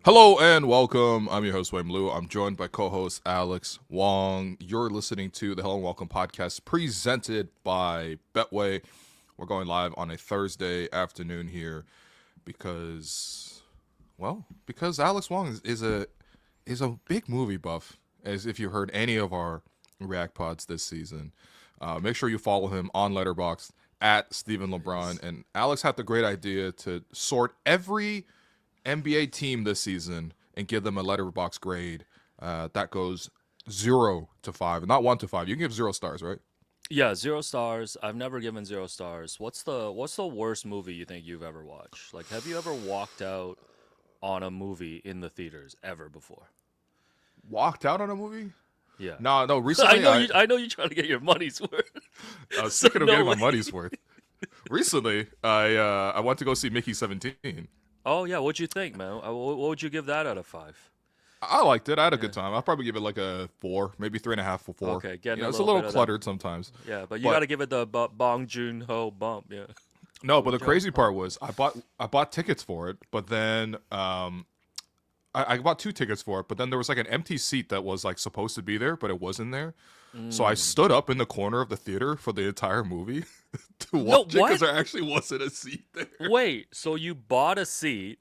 Hello and welcome. I'm your host, Wayne Blue. I'm joined by co-host Alex Wong. You're listening to the Hello and Welcome podcast presented by Betway. We're going live on a Thursday afternoon here because Alex Wong is a big movie buff, as if you heard any of our React pods this season. Make sure you follow him on Letterboxd at Steven LeBron. And Alex had the great idea to sort every NBA team this season and give them a Letterboxd grade that goes 0 to 5, not 1 to 5. You can give 0 stars, right? Yeah, 0 stars. I've never given 0 stars. What's the worst movie you think you've ever watched? Like, have you ever walked out on a movie in the theaters ever before? Walked out on a movie? Yeah. No. Recently, I know you're trying to get your money's worth. I was thinking of getting my money's worth. Recently, I went to go see Mickey 17. Oh yeah, what'd you think, man? What would you give that out of 5? I liked it. I had a good time. I'll probably give it like a 4, maybe 3.5 or 4. Okay, it's a little cluttered sometimes. Yeah, but you got to give it the Bong Joon-ho bump. Yeah. No, but the crazy part was I bought tickets for it, but then I bought 2 tickets for it, but then there was like an empty seat that was like supposed to be there, but it wasn't there. So I stood up in the corner of the theater for the entire movie to watch it because there actually wasn't a seat there. Wait, so you bought a seat,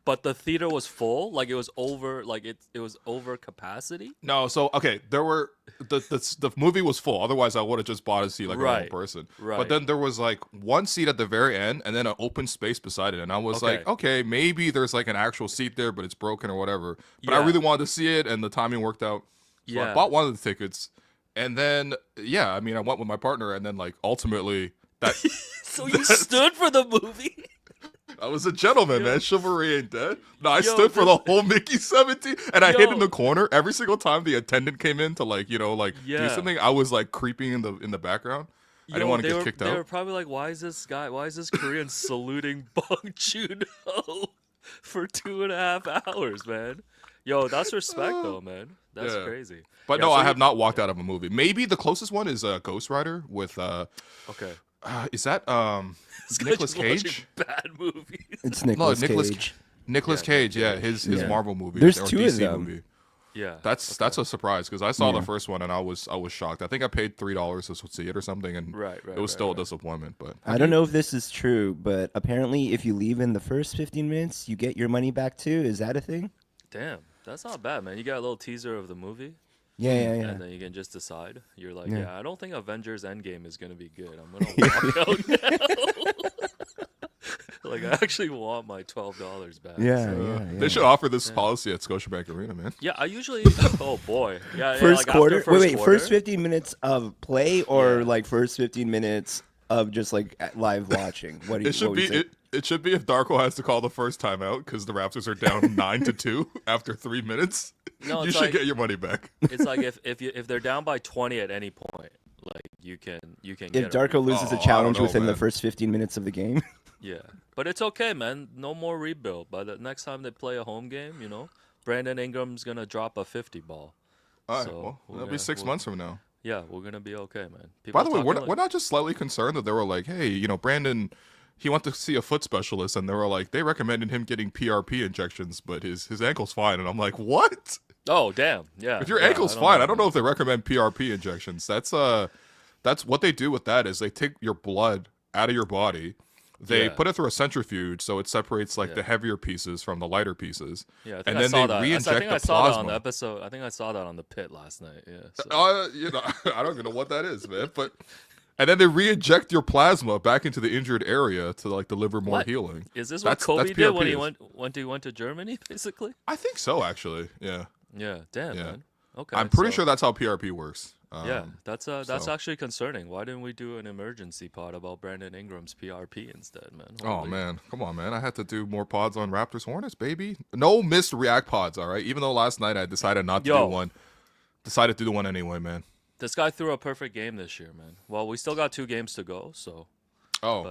but the theater was full? Like it was over? Like it was over capacity? No, so okay, there were the movie was full. Otherwise, I would have just bought a seat like a normal person. Right. But then there was like one seat at the very end, and then an open space beside it, and I was like, okay, maybe there's like an actual seat there, but it's broken or whatever. But I really wanted to see it, and the timing worked out. So I bought one of the tickets, and then I went with my partner, and then like ultimately that. So you stood for the movie? I was a gentleman, man. Chivalry ain't dead. No, I stood for the whole Mickey 17, and I hid in the corner every single time the attendant came in to do something. I was like creeping in the background. I didn't want to get kicked out. They were probably like, why is this Korean saluting Bong Joon-ho for 2.5 hours, man? Yo, that's respect though, man. That's crazy. But no, I have not walked out of a movie. Maybe the closest one is Ghost Rider with is that Nicolas Cage? Bad movie. It's Nicolas Cage. Nicolas Cage, his Marvel movie. There's or 2 DC of them. Movie. Yeah, that's a surprise because I saw the first one and I was shocked. I think I paid $3 to see it or something, and it was still a disappointment. But I don't know if this is true, but apparently, if you leave in the first 15 minutes, you get your money back too. Is that a thing? Damn, that's not bad, man. You got a little teaser of the movie. Yeah. And then you can just decide. You're like, I don't think Avengers Endgame is gonna be good. I'm gonna walk out now. Like, I actually want my $12 back. Yeah. They should offer this policy at Scotiabank Arena, man. Yeah, I usually. Oh boy. Yeah. First quarter. Wait. Quarter? First 15 minutes of play or like first 15 minutes of just like live watching? What do you? It should be if Darko has to call the first timeout because the Raptors are down 9-2 after 3 minutes. No, you should get your money back. It's like if they're down by 20 at any point, like you can. If Darko loses a challenge within the first 15 minutes of the game. Yeah, but it's okay, man. No more rebuild. By the next time they play a home game, Brandon Ingram's gonna drop a 50 ball. All right, well, that'll be 6 months from now. Yeah, we're gonna be okay, man. By the way, we're not just slightly concerned that they were like, hey, Brandon, he went to see a foot specialist, and they were like, they recommended him getting PRP injections, but his ankle's fine, and I'm like, what? Oh, damn, yeah. If your ankle's fine, I don't know if they recommend PRP injections. That's what they do with that is they take your blood out of your body. They put it through a centrifuge, so it separates like the heavier pieces from the lighter pieces. Yeah, and then they re-inject the saw plasma. that on the episode. I think I saw that on the pit last night. Yeah. So. I don't even know what that is, man. And then they re-inject your plasma back into the injured area to like deliver more healing. Is this what Kobe did when he went to Germany, basically? I think so, actually. Yeah. Yeah. Damn, man. Okay. I'm pretty sure that's how PRP works. That's actually concerning. Why didn't we do an emergency pod about Brandon Ingram's PRP instead, man? Oh man, come on, man! I had to do more pods on Raptors Hornets, baby. No missed React pods, all right. Even though last night I decided not to do one, decided to do one anyway, man. This guy threw a perfect game this year, man. Well, we still got 2 games to go, so. Oh.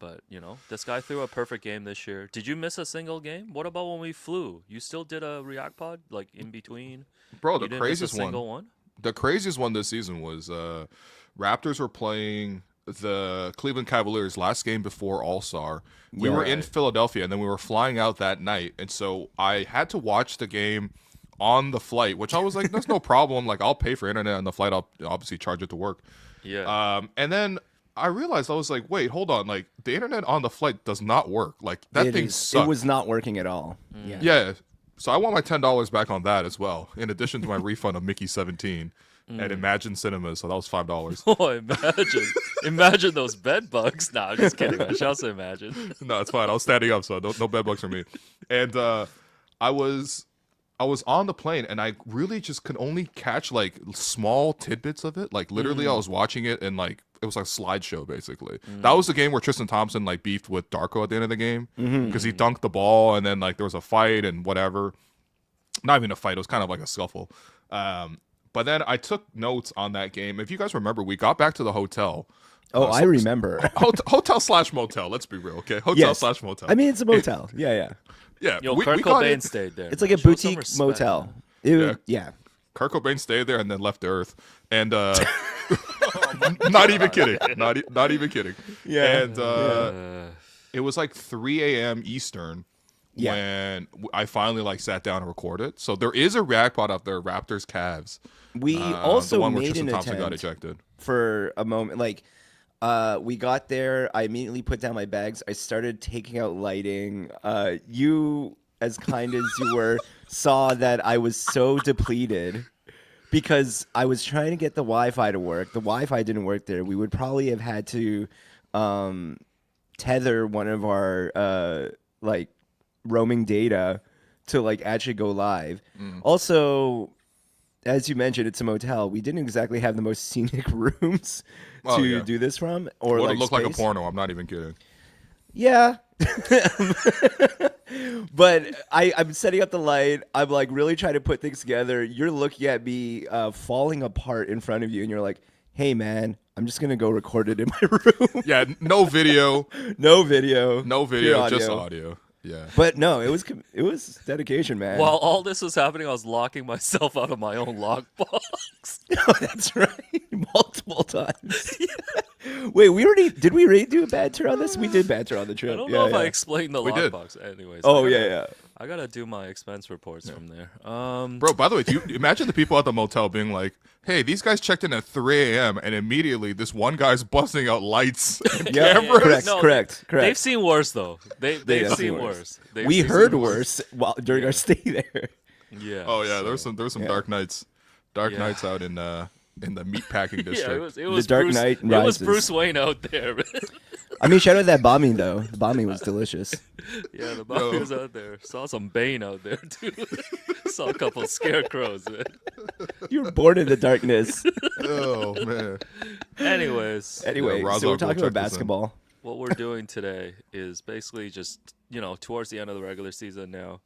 But this guy threw a perfect game this year. Did you miss a single game? What about when we flew? You still did a React pod like in between? Bro, the craziest one. The craziest one this season was Raptors were playing the Cleveland Cavaliers last game before All-Star. We were in Philadelphia, and then we were flying out that night. And so I had to watch the game on the flight, which I was like, that's no problem. Like, I'll pay for internet on the flight. I'll obviously charge it to work. Yeah. And then I realized, I was like, wait, hold on. Like, the internet on the flight does not work. Like, that thing sucked. It was not working at all. Yeah. So I want my $10 back on that as well, in addition to my refund of Mickey 17 at Imagine Cinemas. So that was $5. Oh, imagine those bed bugs. Nah, I'm just kidding. I shall say imagine. No, it's fine. I was standing up, so no bed bugs for me. And I was on the plane, and I really just could only catch like small tidbits of it. Like literally, I was watching it, and like it was like a slideshow basically. That was the game where Tristan Thompson like beefed with Darko at the end of the game because he dunked the ball, and then like there was a fight and whatever. Not even a fight. It was kind of like a scuffle. But then I took notes on that game. If you guys remember, we got back to the hotel. Oh, I remember. Hotel/motel. Let's be real, okay? Hotel/motel. I mean, it's a motel. Yeah. Yo, we Kurt got in. Cobain stayed there. It's like a Show some boutique respect. motel. Yeah. Kurt Cobain stayed there and then left the earth. And not even kidding. Not even kidding. Yeah. And it was like 3 a.m. Eastern when I finally like sat down and recorded. So there is a react pod out there, Raptors Cavs. We the also one where made Tristan an Thompson got attempt ejected. for a moment. Like, we got there. I immediately put down my bags. I started taking out lighting. You, as kind as you were, saw that I was so depleted because I was trying to get the Wi-Fi to work. The Wi-Fi didn't work there. We would probably have had to tether one of our like roaming data to like actually go live. Also, as you mentioned, it's a motel. We didn't exactly have the most scenic rooms to do this from, or Would like it look like a space. porno? I'm not even kidding. Yeah. But I'm setting up the light. I'm like really trying to put things together. You're looking at me falling apart in front of you, and you're like, "Hey, man, I'm just gonna go record it in my room." Yeah, no video, No video, pure just audio. Yeah. But no, it was dedication, man. While all this was happening, I was locking myself out of my own lockbox. Oh, that's right, multiple times. Wait, did we already do a banter on this? We did banter on the trip. I don't know if I explained the We did. lockbox. Anyways. Oh yeah. I gotta do my expense reports from there. Bro, by the way, do you imagine the people at the motel being like, hey, these guys checked in at 3 a.m. and immediately this one guy's busting out lights and Yeah, cameras? correct. They've seen worse though. They've have seen worse. They've We seen heard worse during our stay there. Yeah. Oh yeah, so- there was some dark nights. Nights out in the meat packing district. Yeah, it was Dark Bruce, Knight It was Rises. Bruce Wayne out there. I mean, shout out that bombing though. The bombing was delicious. Yeah, the Bobby was out there. Saw some Bane out there too. Saw a couple scarecrows, man. You were born in the darkness. Oh man. Anyways, Anyway, Yeah, Razak so we're will talking check about this in. basketball. what we're doing today is basically just, towards the end of the regular season now,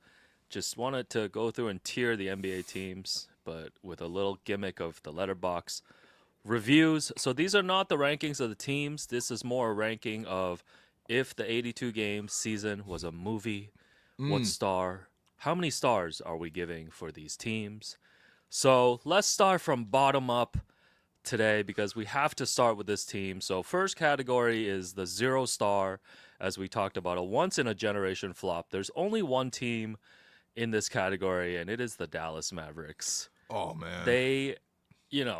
just wanted to go through and tier the NBA teams, but with a little gimmick of the Letterboxd reviews. So these are not the rankings of the teams. This is more a ranking of if the 82 game season was a movie, how many stars are we giving for these teams? So let's start from bottom up today because we have to start with this team. So first category is the 0 star, as we talked about, a once in a generation flop. There's only one team in this category, and it is the Dallas Mavericks. Oh man. They,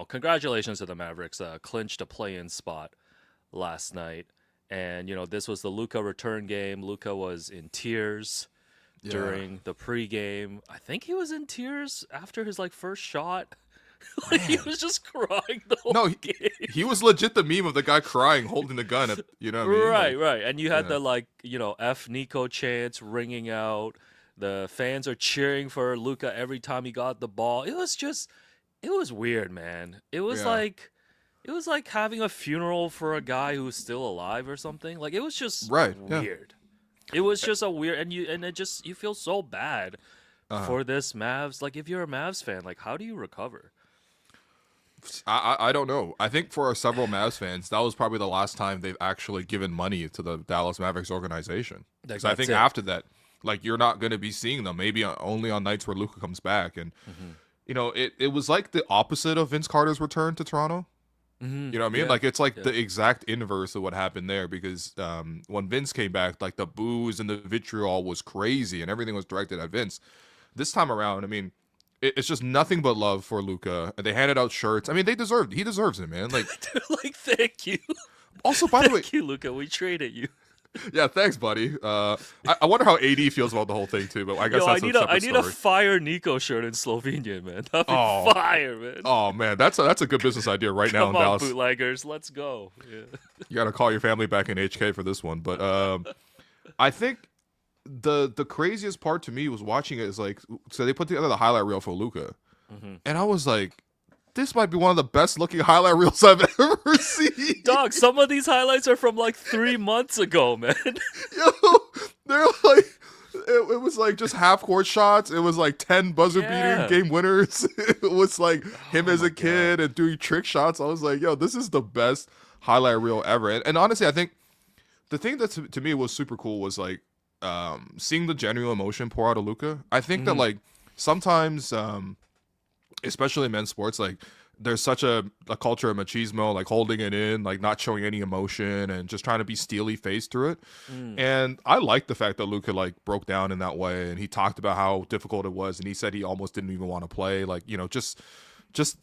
congratulations to the Mavericks, clinched a play-in spot last night. And, this was the Luka return game. Luka was in tears during the pregame. I think he was in tears after his first shot. He was just crying the whole game. He was legit the meme of the guy crying, holding the gun. You know what I mean? Right. And you had the F Nico chants ringing out. The fans are cheering for Luka every time he got the ball. It was weird, man. It was it was like having a funeral for a guy who's still alive or something. It was just weird. It was just a weird, and you feel so bad for this Mavs. If you're a Mavs fan, how do you recover? I don't know. I think for several Mavs fans, that was probably the last time they've actually given money to the Dallas Mavericks organization. Because I think after that, you're not going to be seeing them. Maybe only on nights where Luka comes back. And, it was like the opposite of Vince Carter's return to Toronto. Mhm. You know what I mean? Yeah. Like it's like Yeah. the exact inverse of what happened there because when Vince came back, like the boos and the vitriol was crazy and everything was directed at Vince. This time around, I mean, it's just nothing but love for Luka. They handed out shirts. I mean, he deserves it, man. Like, They're like, thank you. also, by the way, Thank you, Luka. We traded you. yeah, thanks, buddy. I wonder how AD feels about the whole thing too, but I guess Yo, that's I a need separate a story. fire Nico shirt in Slovenian, man. That'd be Oh. fire, man. Oh man, that's a good business idea right now in Come on, Dallas. bootleggers, let's go. Yeah. You got to call your family back in HK for this one. But I think the craziest part to me was watching it is like, so they put together the highlight reel for Luka, and I was like, this might be one of the best looking highlight reels I've ever seen. Dog, some of these highlights are from like 3 months ago, man. Yo, they're like, it was like just half court shots. It was like 10 buzzer Yeah. beater game winners. It was like him as a kid and doing trick shots. I was like, yo, this is the best highlight reel ever. And honestly, I think the thing that to me was super cool was like seeing the genuine emotion pour out of Luka. I think that like sometimes, especially in men's sports, like there's such a culture of machismo, like holding it in, like not showing any emotion and just trying to be steely faced through it. And I like the fact that Luka like broke down in that way, and he talked about how difficult it was, and he said he almost didn't even want to play, like, you know, just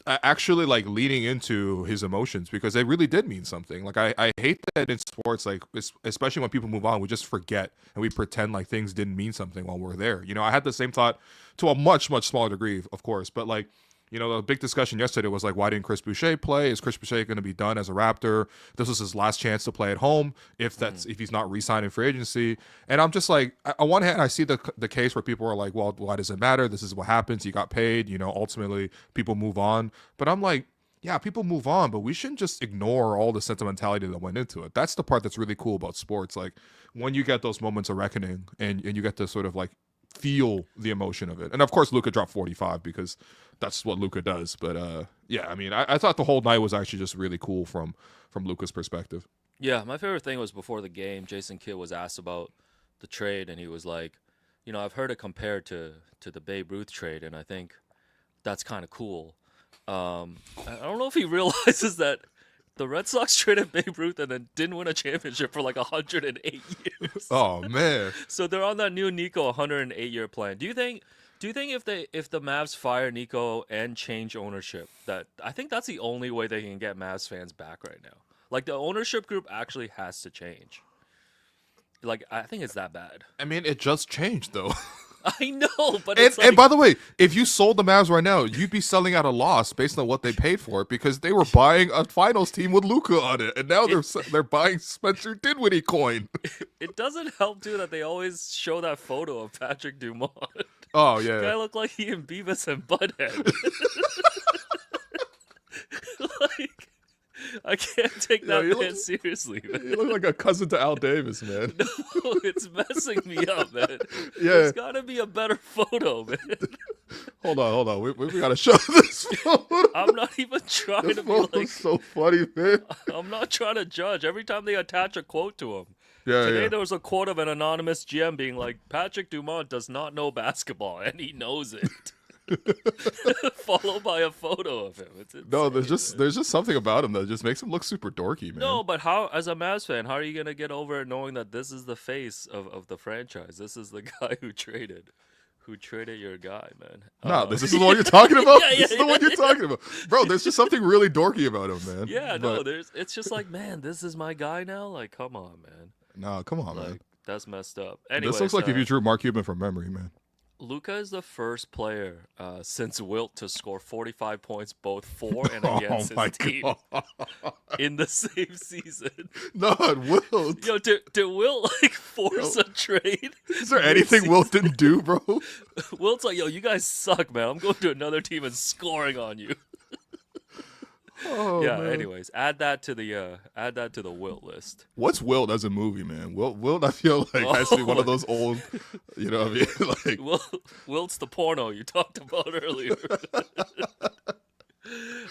actually like leaning into his emotions because they really did mean something. Like I hate that in sports, like especially when people move on, we just forget and we pretend like things didn't mean something while we're there. You know, I had the same thought to a much smaller degree, of course, but like, you know, the big discussion yesterday was like, why didn't Chris Boucher play? Is Chris Boucher going to be done as a Raptor? This was his last chance to play at home if he's not re-signing free agency. And I'm just like, on one hand, I see the case where people are like, well, why does it matter? This is what happens. You got paid. You know, ultimately people move on. But I'm like, yeah, people move on, but we shouldn't just ignore all the sentimentality that went into it. That's the part that's really cool about sports. Like when you get those moments of reckoning and you get to sort of like feel the emotion of it. And of course, Luka dropped 45 because that's what Luka does. But yeah, I mean, I thought the whole night was actually just really cool from Luka's perspective. Yeah, my favorite thing was before the game, Jason Kidd was asked about the trade, and he was like, you know, I've heard it compared to the Babe Ruth trade, and I think that's kind of cool. I don't know if he realizes that the Red Sox traded Babe Ruth and then didn't win a championship for like 108 years. Oh man. So they're on that new Nico 108-year plan. Do you think if the Mavs fire Nico and change ownership, that I think that's the only way they can get Mavs fans back right now. Like the ownership group actually has to change. Like I think it's that bad. I mean, it just changed though. I know, but And by the way, if you sold the Mavs right now, you'd be selling at a loss based on what they paid for it because they were buying a finals team with Luka on it, and now they're buying Spencer Dinwiddie coin. it doesn't help too that they always show that photo of Patrick Dumont. Oh yeah. Guy looked like he and Beavis and Butthead. Like, I can't take that man seriously, man. You look like a cousin to Al Davis, man. No, it's messing me up, man. Yeah. There's gotta be a better photo, man. Hold on. We gotta show this photo. I'm not even trying This to be photo's like. so funny, man. I'm not trying to judge. Every time they attach a quote to him. Yeah, Today yeah. there was a quote of an anonymous GM being like, Patrick Dumont does not know basketball, and he knows it. Followed by a photo of him. It's No, insane, there's just something about him that just makes him look super dorky, man. No, but how, as a Mavs fan, how are you gonna get over it knowing that this is the face of the franchise? This is the guy who traded your guy, man. No, this is the one you're talking about. Yeah, This is the one you're talking about, bro. There's just something really dorky about him, man. Yeah, But- no, it's just like, man, this is my guy now. Like, come on, man. No, come on, man. Like, that's messed up. Anyways, This looks like if you drew Mark Cuban from memory, man. Luka is the first player since Wilt to score 45 points both for and against his team in the same season. Not Wilt. Yo, did Wilt like force a trade? Is there anything Wilt didn't do, bro? Wilt's like, yo, you guys suck, man. I'm going to another team and scoring on you. Oh, Yeah. man. Anyways, add that to the Wilt list. What's Wilt as a movie, man? Wilt, I feel like has to be one of those old, you know, what I mean, like Wilt's the porno you talked about earlier.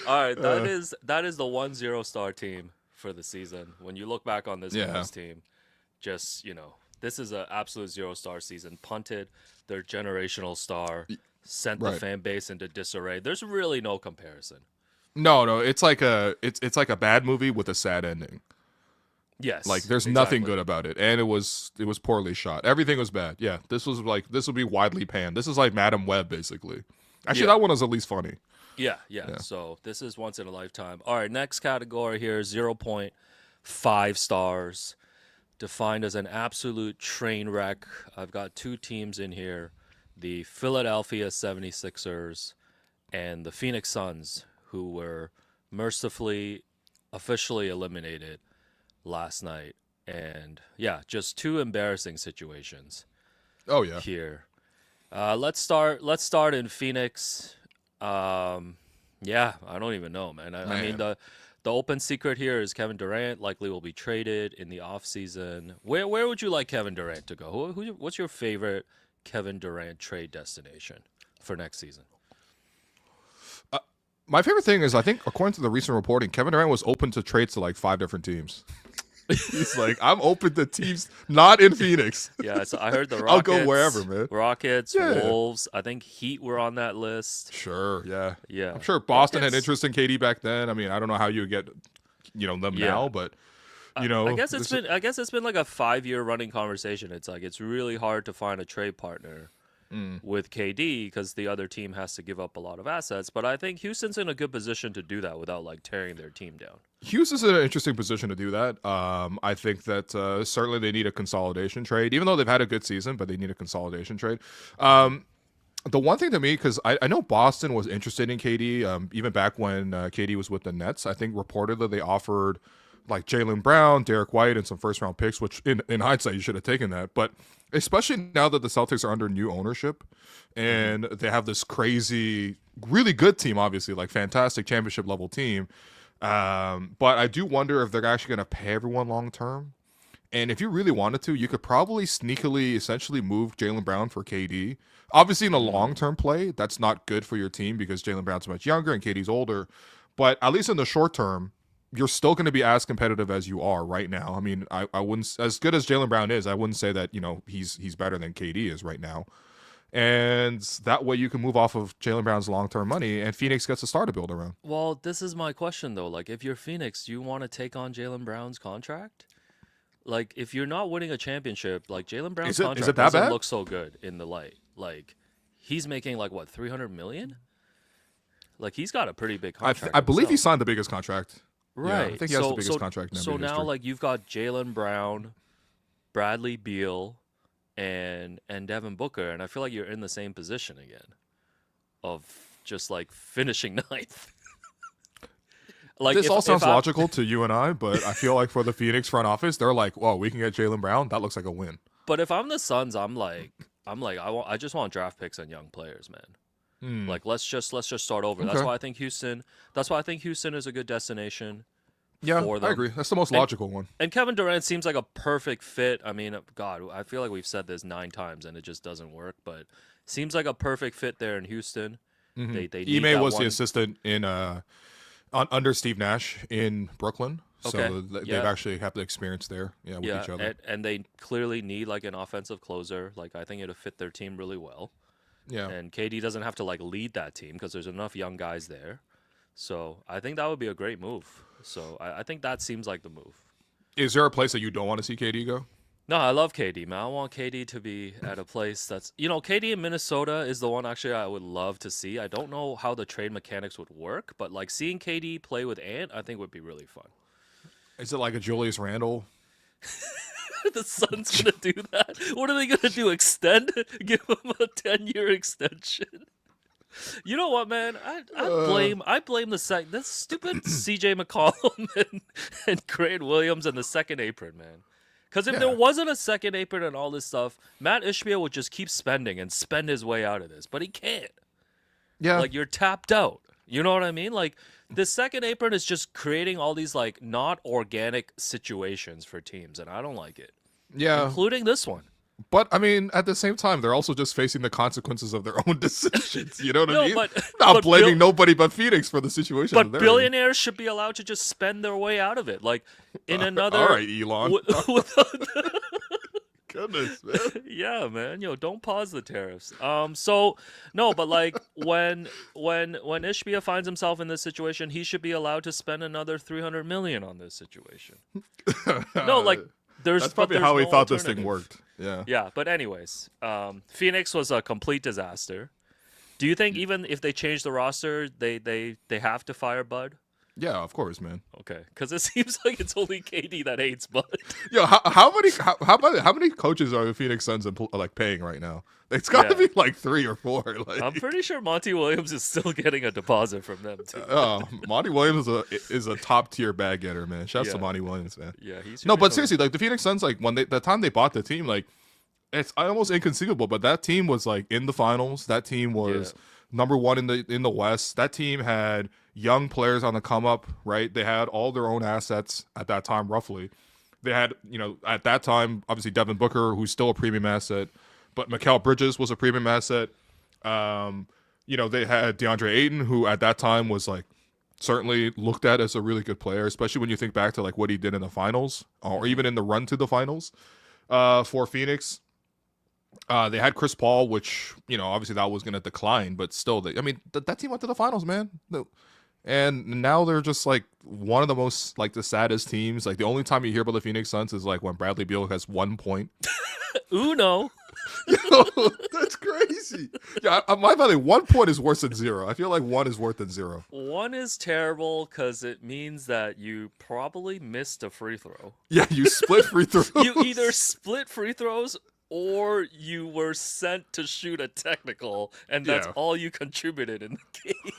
All right, that is the 1-0 star team for the season. When you look back on this Yeah. Mavs team, just, you know, this is an absolute 0-star season. Punted their generational star, sent the Right. fan base into disarray. There's really no comparison. No, it's like a bad movie with a sad ending. Yes. Like there's exactly. nothing good about it, and it was poorly shot. Everything was bad. Yeah, this would be widely panned. This is like Madam Web basically. Actually, Yeah. that one was at least funny. Yeah. So this is once in a lifetime. All right, next category here is 0.5 stars, defined as an absolute train wreck. I've got two teams in here, the Philadelphia 76ers and the Phoenix Suns, who were mercifully officially eliminated last night. And yeah, just two embarrassing situations Oh yeah. here. Let's start in Phoenix. Yeah, I don't even know, man. I mean, Man. the open secret here is Kevin Durant likely will be traded in the offseason. Where would you like Kevin Durant to go? What's your favorite Kevin Durant trade destination for next season? My favorite thing is I think according to the recent reporting, Kevin Durant was open to trades to like 5 different teams. He's like, I'm open to teams not in Phoenix. Yeah, so I heard the Rockets. I'll go wherever, man. Rockets, Yeah. Wolves. I think Heat were on that list. Sure, yeah. Yeah, I'm sure Boston had Rockets- interest in KD back then. I mean, I don't know how you would get, them Yeah. now, but you know, I guess it's been like a 5-year running conversation. It's like it's really hard to find a trade partner with KD because the other team has to give up a lot of assets. But I think Houston's in a good position to do that without like tearing their team down. Houston's in an interesting position to do that. I think that certainly they need a consolidation trade, even though they've had a good season, but they need a consolidation trade. The one thing to me, because I know Boston was interested in KD, even back when KD was with the Nets. I think reportedly they offered like Jaylen Brown, Derek White, and some first-round picks, which in hindsight you should have taken that. But especially now that the Celtics are under new ownership and they have this crazy, really good team, obviously, like fantastic championship-level team. But I do wonder if they're actually going to pay everyone long-term. And if you really wanted to, you could probably sneakily essentially move Jaylen Brown for KD. Obviously, in a long-term play, that's not good for your team because Jaylen Brown's much younger and KD's older. But at least in the short term, you're still going to be as competitive as you are right now. I mean, I wouldn't, as good as Jaylen Brown is, I wouldn't say that, he's better than KD is right now. And that way you can move off of Jaylen Brown's long-term money and Phoenix gets a star to build around. Well, this is my question though. Like, if you're Phoenix, do you want to take on Jaylen Brown's contract? Like, if you're not winning a championship, like Jaylen Brown's Is it contract that doesn't bad? look so good in the light. Like, he's making like what, 300 million? Like, he's got a pretty big contract. I believe he himself. signed the biggest contract. Right. Yeah, I think he has the biggest contract in So NBA now, history. like, you've got Jaylen Brown, Bradley Beal, and Devin Booker, and I feel like you're in the same position again, of just like finishing ninth. Like, This if- all if sounds I- logical to you and I, but I feel like for the Phoenix front office, they're like, "Well, we can get Jaylen Brown. That looks like a win." But if I'm the Suns, I just want draft picks and young players, man. Like let's just start over. That's Okay. why I think Houston. That's why I think Houston is a good destination. Yeah, for I them. agree. That's the most logical one. And Kevin Durant seems like a perfect fit. I mean, God, I feel like we've said this 9 times and it just doesn't work. But seems like a perfect fit there in Houston. They need Ime that was one. the assistant in under Steve Nash in Brooklyn, so Okay, they've yeah. actually have the experience there. Yeah, with each other. and they clearly need like an offensive closer. Like I think it'll fit their team really well. Yeah. And KD doesn't have to like lead that team because there's enough young guys there. So I think that would be a great move. So I think that seems like the move. Is there a place that you don't want to see KD go? No, I love KD, man. I want KD to be at a place that's, KD in Minnesota is the one actually I would love to see. I don't know how the trade mechanics would work, but like seeing KD play with Ant, I think would be really fun. Is it like a Julius Randle? The Suns gonna do that? What are they gonna do? Extend? Give him a 10-year extension? You know what, man? I blame this stupid CJ McCollum and Grant Williams and the second apron, man. Because if there wasn't a second apron and all this stuff, Matt Ishmael would just keep spending and spend his way out of this, but he can't. Yeah. Like you're tapped out. You know what I mean? Like the second apron is just creating all these like not organic situations for teams, and I don't like it, yeah. including this one. But I mean, at the same time, they're also just facing the consequences of their own decisions. You know what I mean? but Not blaming nobody but Phoenix for the situation. But that they're billionaires should be allowed to just spend their way out of it. Like in another. All right, Elon. goodness, man. Yeah, man. Don't pause the tariffs. So no, but like when Ishbia finds himself in this situation, he should be allowed to spend another 300 million on this situation. No, like That's probably how he thought this thing worked. Yeah. Yeah, but anyways, Phoenix was a complete disaster. Do you think even if they change the roster, they have to fire Bud? Yeah, of course, man. Okay, because it seems like it's only KD that hates Bud. Yo, how many coaches are the Phoenix Suns like paying right now? It's got to be like 3 or 4. Like, I'm pretty sure Monty Williams is still getting a deposit from them too. Monty Williams is a top tier bag getter, man. Shouts to Monty Williams, man. Yeah, he's no, but seriously, like the Phoenix Suns, like the time they bought the team, like it's almost inconceivable. But that team was like in the finals. That team was number 1 in the West. That team had young players on the come up, right? They had all their own assets at that time, roughly. They had, at that time, obviously Devin Booker, who's still a premium asset, but Mikal Bridges was a premium asset. They had DeAndre Ayton, who at that time was like certainly looked at as a really good player, especially when you think back to like what he did in the finals or even in the run to the finals for Phoenix. They had Chris Paul, which, obviously that was going to decline, but still, that team went to the finals, man. And now they're just like one of the most like the saddest teams. Like the only time you hear about the Phoenix Suns is like when Bradley Beal has 1 point. Uno. Yo, that's crazy. Yeah, my value, 1 point is worse than 0. I feel like 1 is worse than 0. 1 is terrible because it means that you probably missed a free throw. Yeah, you split free throws. You either split free throws or you were sent to shoot a technical, and that's all you contributed in the game.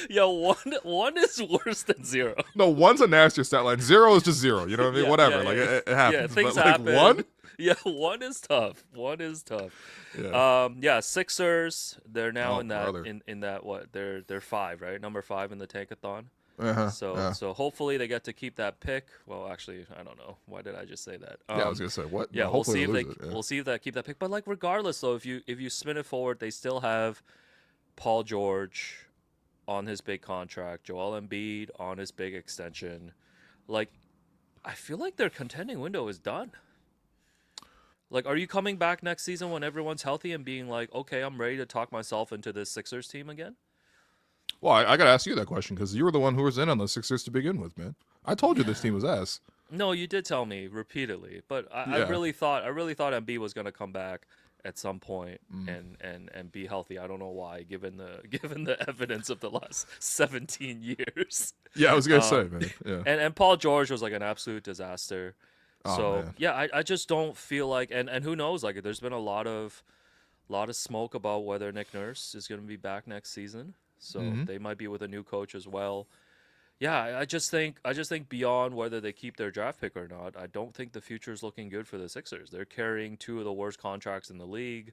Yeah, one is worse than 0. No, 1's a nastier stat line. 0 is just 0. You know what I mean? Whatever. It happens. Yeah, things but, happen. 1? Yeah, 1 is tough. 1 is tough. Yeah. Sixers. They're now in that brother. in that what? They're 5, right? Number 5 in the tankathon. Uh-huh. So hopefully they get to keep that pick. Well, actually, I don't know. Why did I just say that? I was gonna say what? Yeah, no, we'll see if we'll see if they keep that pick. But like, regardless, though, if you spin it forward, they still have Paul George on his big contract, Joel Embiid on his big extension. Like, I feel like their contending window is done. Like, are you coming back next season when everyone's healthy and being like, okay, I'm ready to talk myself into this Sixers team again? Well, I got to ask you that question because you were the one who was in on the Sixers to begin with, man. I told you this team was ass. No, you did tell me repeatedly, but I really thought Embiid was going to come back at some point and be healthy. I don't know why, given the evidence of the last 17 years. Yeah, I was gonna say, man. Yeah. And Paul George was like an absolute disaster. Oh, So man. yeah, I just don't feel like and who knows, like there's been a lot of smoke about whether Nick Nurse is going to be back next season. So they might be with a new coach as well. Yeah, I just think beyond whether they keep their draft pick or not, I don't think the future is looking good for the Sixers. They're carrying 2 of the worst contracts in the league,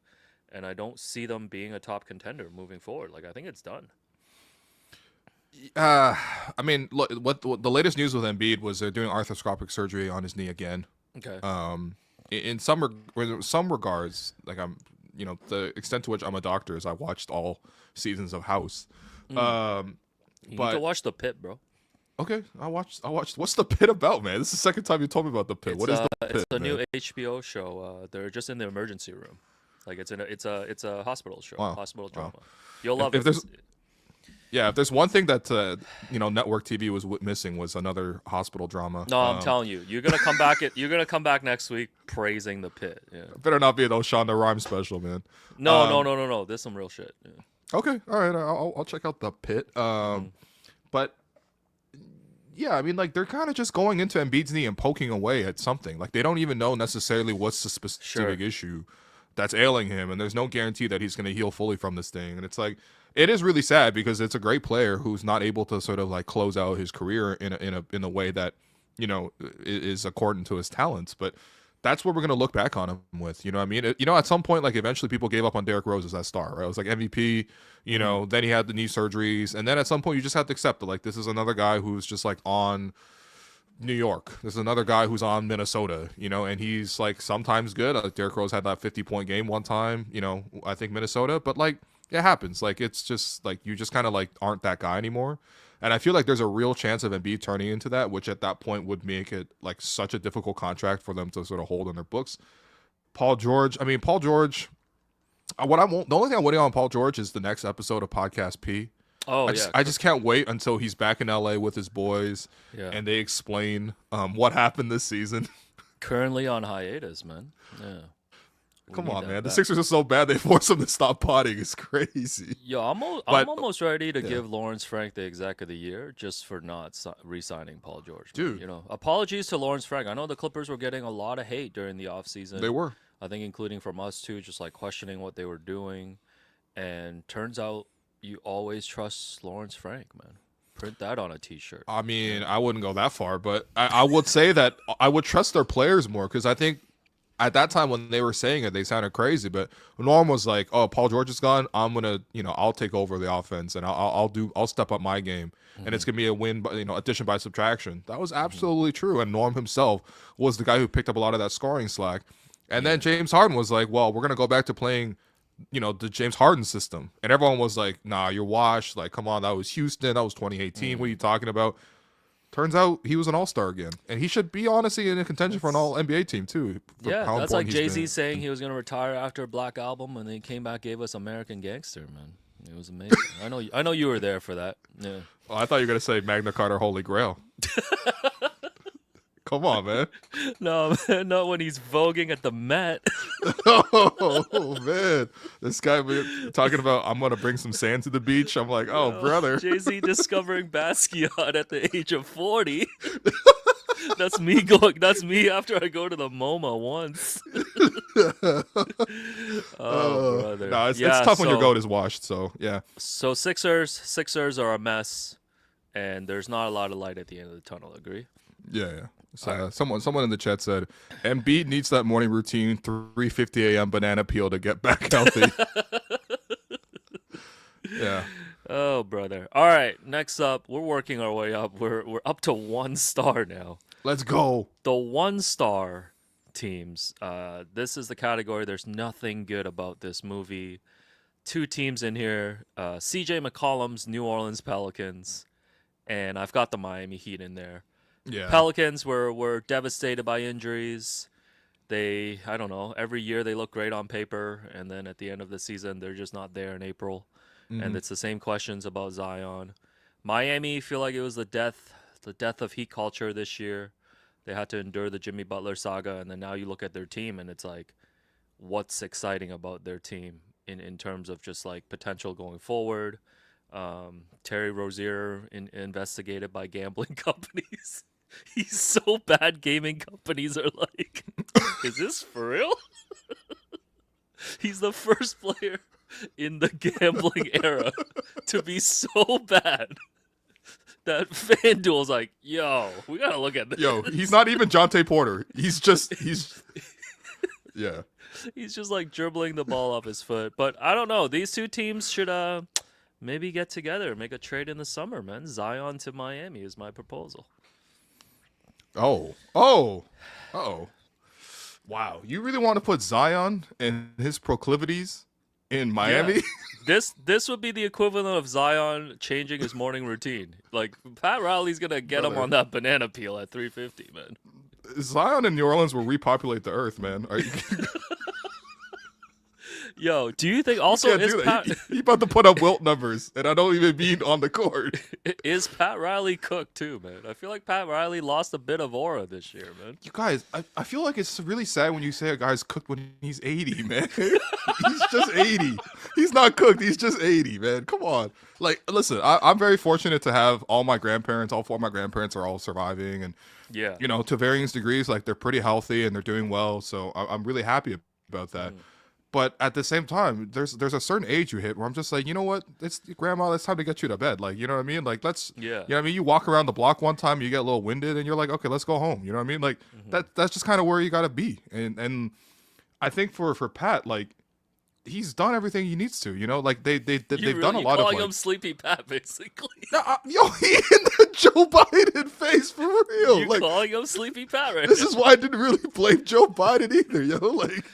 and I don't see them being a top contender moving forward. Like, I think it's done. I mean, look, what the latest news with Embiid was they're doing arthroscopic surgery on his knee again. Okay. In some regards, like the extent to which I'm a doctor is I watched all seasons of House. You need to watch The Pit, bro. Okay, I watched. What's The Pit about, man? This is the second time you told me about The Pit. What is The Pit? It's a man? new HBO show. They're just in the emergency room. Like it's a hospital show, hospital drama. You'll love it. If there's one thing that network TV was missing was another hospital drama. No, I'm telling you, you're gonna come back. You're gonna come back next week praising The Pit. Yeah. Better not be an Oshonda Rhimes special, man. No. There's some real shit. Yeah. Okay, all right, I'll check out The Pit. But yeah, I mean, like they're kind of just going into Embiid's knee and poking away at something. Like they don't even know necessarily what's the specific issue that's ailing him, and there's no guarantee that he's going to heal fully from this thing. And it's like, it is really sad because it's a great player who's not able to sort of like close out his career in a way that is according to his talents. But that's what we're going to look back on him with. You know what I mean? At some point, like eventually people gave up on Derrick Rose as that star, right? It was like MVP, then he had the knee surgeries. And then at some point you just have to accept that like this is another guy who's just like on New York. There's another guy who's on Minnesota, and he's like sometimes good. Like Derrick Rose had that 50-point game one time, I think Minnesota. But like it happens. Like it's just like you just kind of like aren't that guy anymore. And I feel like there's a real chance of Embiid turning into that, which at that point would make it like such a difficult contract for them to sort of hold in their books. Paul George, the only thing I'm waiting on Paul George is the next episode of Podcast P. I just can't wait until he's back in LA with his boys and they explain what happened this season. Currently on hiatus, man. Yeah. Come on, man. The Sixers are so bad they force him to stop potting. It's crazy. Yo, I'm almost ready to give Lawrence Frank the exec of the year just for not re-signing Paul George. Dude. You know, apologies to Lawrence Frank. I know the Clippers were getting a lot of hate during the offseason. They were. I think including from us too, just like questioning what they were doing. And turns out you always trust Lawrence Frank, man. Print that on a T-shirt. I mean, I wouldn't go that far, but I would say that I would trust their players more because I think at that time when they were saying it, they sounded crazy. But Norm was like, "Oh, Paul George is gone. I'm gonna, I'll take over the offense and I'll step up my game, and it's gonna be a win, addition by subtraction." That was absolutely true. And Norm himself was the guy who picked up a lot of that scoring slack. And then James Harden was like, "Well, we're gonna go back to playing, the James Harden system." And everyone was like, "Nah, you're washed. Like, come on, that was Houston. That was 2018. What are you talking about?" Turns out he was an all-star again. And he should be, honestly, in a contention for an all-NBA team, too. That's like Jay-Z saying he was going to retire after a Black Album, and then he came back, gave us American Gangster, man. It was amazing. I know you were there for that. Yeah. Well, I thought you were going to say Magna Carta Holy Grail. Come on, man. No, man, not when he's voguing at the Met. Oh, man. This guy talking about, I'm going to bring some sand to the beach. I'm like, brother. Jay-Z discovering Basquiat at the age of 40. That's me after I go to the MoMA once. Brother. No, it's tough when your goat is washed, so, yeah. So Sixers are a mess, and there's not a lot of light at the end of the tunnel, agree? Yeah. So, someone in the chat said, Embiid needs that morning routine, 3:50 a.m. banana peel to get back healthy. Yeah. Oh, brother. All right, next up, we're working our way up. We're up to 1 star now. Let's go. The 1-star teams. This is the category. There's nothing good about this movie. 2 teams in here. CJ McCollum's New Orleans Pelicans, and I've got the Miami Heat in there. Yeah. Pelicans were devastated by injuries. I don't know, every year they look great on paper, and then at the end of the season, they're just not there in April. Mm-hmm. And it's the same questions about Zion. Miami, feel like it was the death of Heat culture this year. They had to endure the Jimmy Butler saga, and then now you look at their team, and it's like, what's exciting about their team in terms of just like potential going forward? Terry Rozier investigated by gambling companies. He's so bad, gaming companies are like, is this for real? He's the first player in the gambling era to be so bad that FanDuel's like, yo, we gotta look at this. Yo, he's not even Jonte Porter. He's yeah. He's just like dribbling the ball off his foot. But I don't know. These 2 teams should maybe get together, make a trade in the summer, man. Zion to Miami is my proposal. Oh. Wow. You really want to put Zion and his proclivities in Miami? Yeah. This would be the equivalent of Zion changing his morning routine. Like, Pat Riley's going to get him on that banana peel at 3:50, man. Zion and New Orleans will repopulate the earth, man. Are you... Yo, do you think also he about to put up Wilt numbers, and I don't even mean on the court. Is Pat Riley cooked too, man? I feel like Pat Riley lost a bit of aura this year, man. You guys, I feel like it's really sad when you say a guy's cooked when he's 80, man. He's just 80. He's not cooked. He's just 80, man. Come on. Like, listen, I'm very fortunate to have all 4 of my grandparents are all surviving, and to varying degrees, like they're pretty healthy and they're doing well. So I'm really happy about that. But at the same time, there's a certain age you hit where I'm just like, you know what? It's grandma. It's time to get you to bed. Like, you know what I mean? Like, you know what I mean? You walk around the block one time, you get a little winded, and you're like, okay, let's go home. You know what I mean? Like, that's just kind of where you got to be. And I think for Pat, like, he's done everything he needs to. You know, like they've done a lot of. Calling him Sleepy Pat, basically. No, yo, he in the Joe Biden face for real. You're like, calling him Sleepy Pat right This is why I didn't really blame Joe Biden either. Yo, like.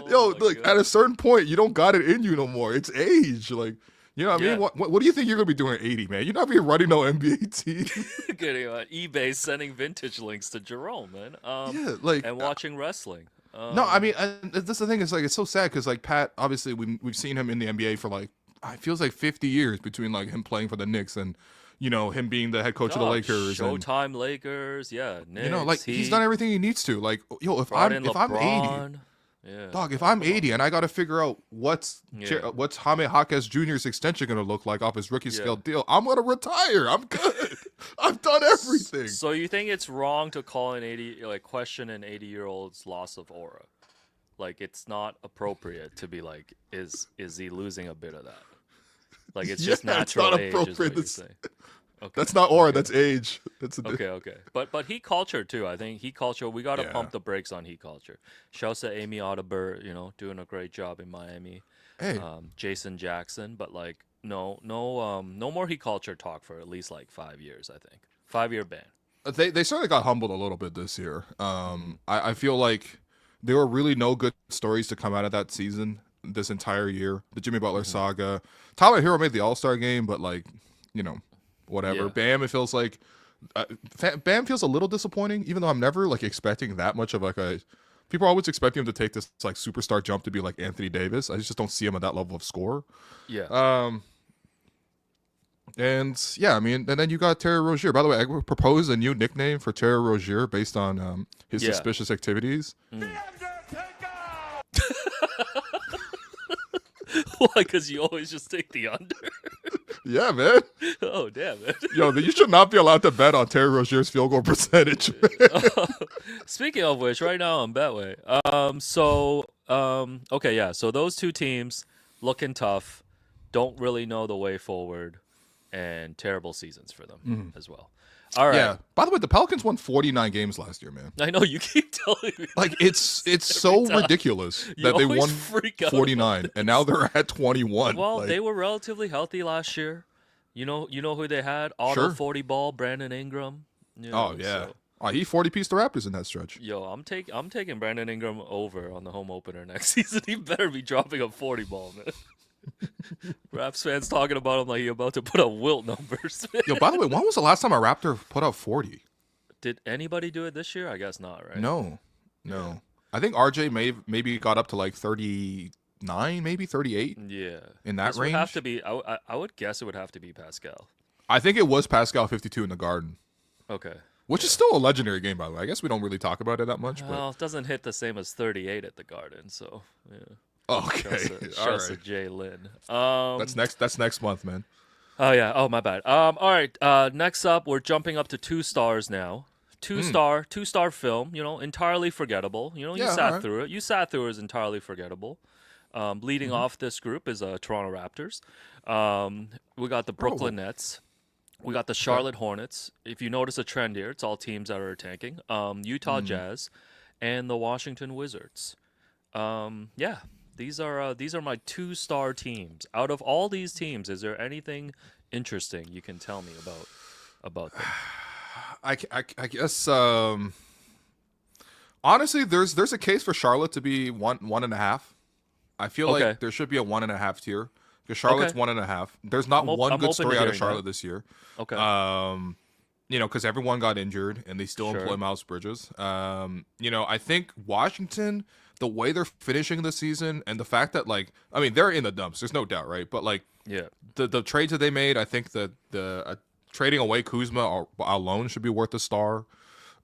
Yo, look, at a certain point, you don't got it in you no more. It's age. Like, You know what I mean? Yeah. What do you think you're gonna be doing at 80, man? You're not be running no NBA team. Getting on eBay, sending vintage links to Jerome, man. Yeah, like And watching wrestling. no, I mean, and that's the thing. Is like it's so sad because like Pat, obviously we've seen him in the NBA for like it feels like 50 years between like him playing for the Knicks and him being the head coach of the Lakers. Showtime Lakers, yeah. Knicks, Like he's done everything he needs to. Like if brought I'm in LeBron. 80. Yeah. Dog, if I'm 80 and I got to figure out what's Jaime Jaquez Jr.'s extension going to look like off his rookie scale deal, I'm going to retire. I'm good. I've done everything. So you think it's wrong to call question an 80-year-old's loss of aura? Like it's not appropriate to be like, is he losing a bit of that? Like it's just natural it's not age. appropriate. Is what you're saying. Okay. That's not aura. That's age. That's Okay. But heat culture too. I think heat culture. We got to pump the brakes on heat culture. Shouts to Amy Audibert, doing a great job in Miami. Hey, Jason Jackson, but like no more heat culture talk for at least like 5 years. I think 5-year ban. they certainly got humbled a little bit this year. I feel like there were really no good stories to come out of that season this entire year. The Jimmy Butler saga. Tyler Hero made the All-Star game, but like whatever. Yeah. Bam, it feels like Bam feels a little disappointing, even though I'm never like expecting that much of like a. People are always expecting him to take this like superstar jump to be like Anthony Davis. I just don't see him at that level of score. Yeah. And yeah, I mean, and then you got Terry Rozier. By the way, I proposed a new nickname for Terry Rozier based on his suspicious activities. Why? Because you always just take the under. Yeah, man. Oh damn it. Yo, you should not be allowed to bet on Terry Rozier's field goal percentage. Speaking of which, right now on Betway. So those two teams looking tough, don't really know the way forward, and terrible seasons for them as well. All right. Yeah. By the way, the Pelicans won 49 games last year, man. I know you keep telling me. Like it's so time. ridiculous You that they always won freak out 49 and now they're at 21. Well, Like, they were relatively healthy last year. You know who they had? Auto Sure. 40 ball, Brandon Ingram. oh yeah. He 40 pieced the Raptors in that stretch. Yo, I'm taking Brandon Ingram over on the home opener next season. He better be dropping a 40 ball, man. Raps fans talking about him like he about to put up Wilt numbers. Yo, by the way, when was the last time a Raptor put up 40? Did anybody do it this year? I guess not, right? No. I think RJ maybe got up to like 39, maybe 38. Yeah. In that This range? would have to be. I would guess it would have to be Pascal. I think it was Pascal 52 in the Garden, Okay. which is still a legendary game, by the way. I guess we don't really talk about it that much, but Well, it doesn't hit the same as 38 at the Garden, so yeah. okay, all Shouts to right. Jay Lynn. That's next month, man. Oh yeah. Oh my bad. All right. Next up, we're jumping up to 2 stars now. Two star film. Entirely forgettable. You Yeah, sat alright. through it. You sat through it as entirely forgettable. Leading off this group is Toronto Raptors. We got the Brooklyn Nets. We got the Charlotte Hornets. If you notice a trend here, it's all teams that are tanking. Utah Jazz, and the Washington Wizards. Yeah. These are my 2-star teams. Out of all these teams, is there anything interesting you can tell me about them? I guess honestly, there's a case for Charlotte to be 1.5. I feel Okay. like there should be a 1.5 tier because Charlotte's Okay. 1.5. There's not I'm one open good to story out of hearing Charlotte that. this year. Okay. Because everyone got injured and they still Sure. employ Miles Bridges. I think Washington, the way they're finishing the season and the fact that they're in the dumps. There's no doubt, right? But yeah. the trades that they made, I think that the trading away Kuzma alone should be worth a star.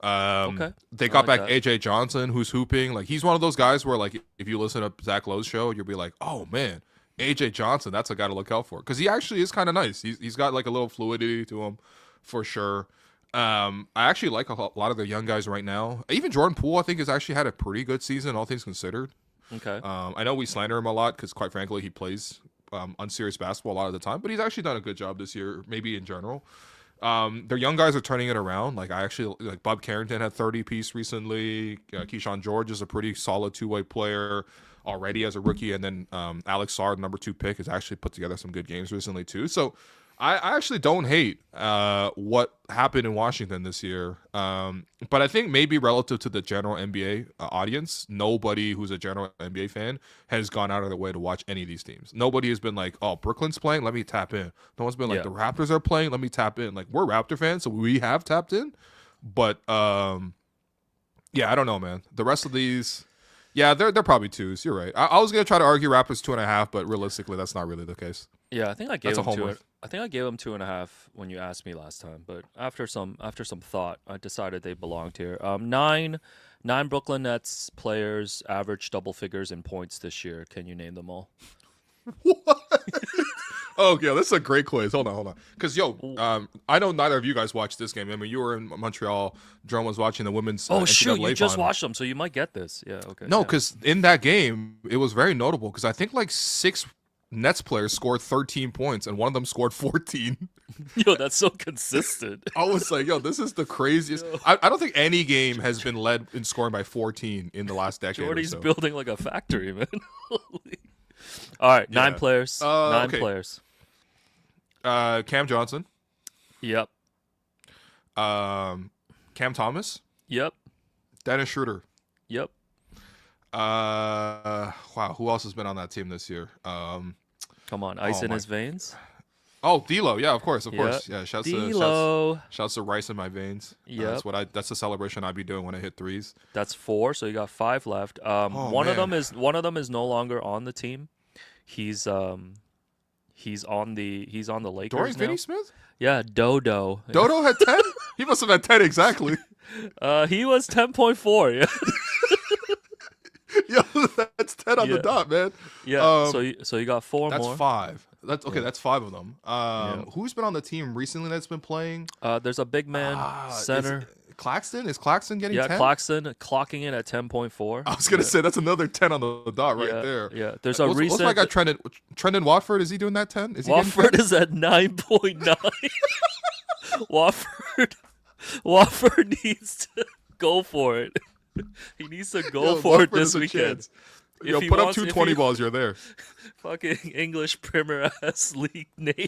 Okay. They I got like back that. AJ Johnson, who's hooping. Like he's one of those guys where if you listen to Zach Lowe's show, you'll be like, oh man, AJ Johnson, that's a guy to look out for because he actually is kind of nice. He's got like a little fluidity to him, for sure. I actually like a lot of the young guys right now. Even Jordan Poole, I think, has actually had a pretty good season, all things considered. Okay. I know we slander him a lot because, quite frankly, he plays unserious basketball a lot of the time, but he's actually done a good job this year, maybe in general. Their young guys are turning it around. Bob Carrington had 30 piece recently. Keyshawn George is a pretty solid 2-way player already as a rookie, and then Alex Sarr, the number 2 pick, has actually put together some good games recently too. So I actually don't hate what happened in Washington this year. But I think maybe relative to the general NBA audience, nobody who's a general NBA fan has gone out of their way to watch any of these teams. Nobody has been like, oh, Brooklyn's playing, let me tap in. No one's been like, the Raptors are playing, let me tap in. Like, we're Raptor fans, so we have tapped in. But, yeah, I don't know, man. The rest of these... Yeah, they're probably twos. You're right. I was gonna try to argue Raptors 2.5, but realistically, that's not really the case. Yeah, I think I gave them two. I think I gave them 2.5 when you asked me last time, but after some thought, I decided they belonged here. Nine Brooklyn Nets players averaged double figures in points this year. Can you name them all? What? Oh, yeah, this is a great quiz. Hold on. Because, I know neither of you guys watched this game. I mean, you were in Montreal. Jerome was watching the women's shoot, you just final. watched them, so you might get this. Yeah, okay. No, because in that game, it was very notable because I think like 6 Nets players scored 13 points, and one of them scored 14. Yo, that's so consistent. I was like, this is the craziest. I don't think any game has been led in scoring by 14 in the last decade. Jordy's or so. building like a factory, man. All right, 9 players. 9 players. Cam Johnson. Yep. Cam Thomas. Yep. Dennis Schroeder. Yep. Wow, who else has been on that team this year? Come on, ice in his veins. Oh, D'Lo, yeah, of course. Yeah, shouts to rice in my veins. Yeah, that's the celebration I'd be doing when I hit threes. That's 4, so you got 5 left. One of them is no longer on the team. He's on the Lakers Dorian now. Finney-Smith? Yeah, Dodo. Dodo had 10? He must have had 10 exactly. He was 10.4. Yeah. Yo, that's 10 on the dot, man. Yeah. So you got 4 that's more. That's 5. That's okay. That's 5 of them. Who's been on the team recently that's been playing? There's a big man center. Claxton? Is Claxton getting 10? Yeah, Claxton clocking in at 10.4. I was gonna say that's another 10 on the dot right there. Yeah. There's a recent. What's my guy Trendon Watford? Is he doing that 10? Is he Watford is at 9.9. Watford needs to go for it. He needs to go for it this weekend. Put up 220 balls, you're there. Fucking English Premier ass league name.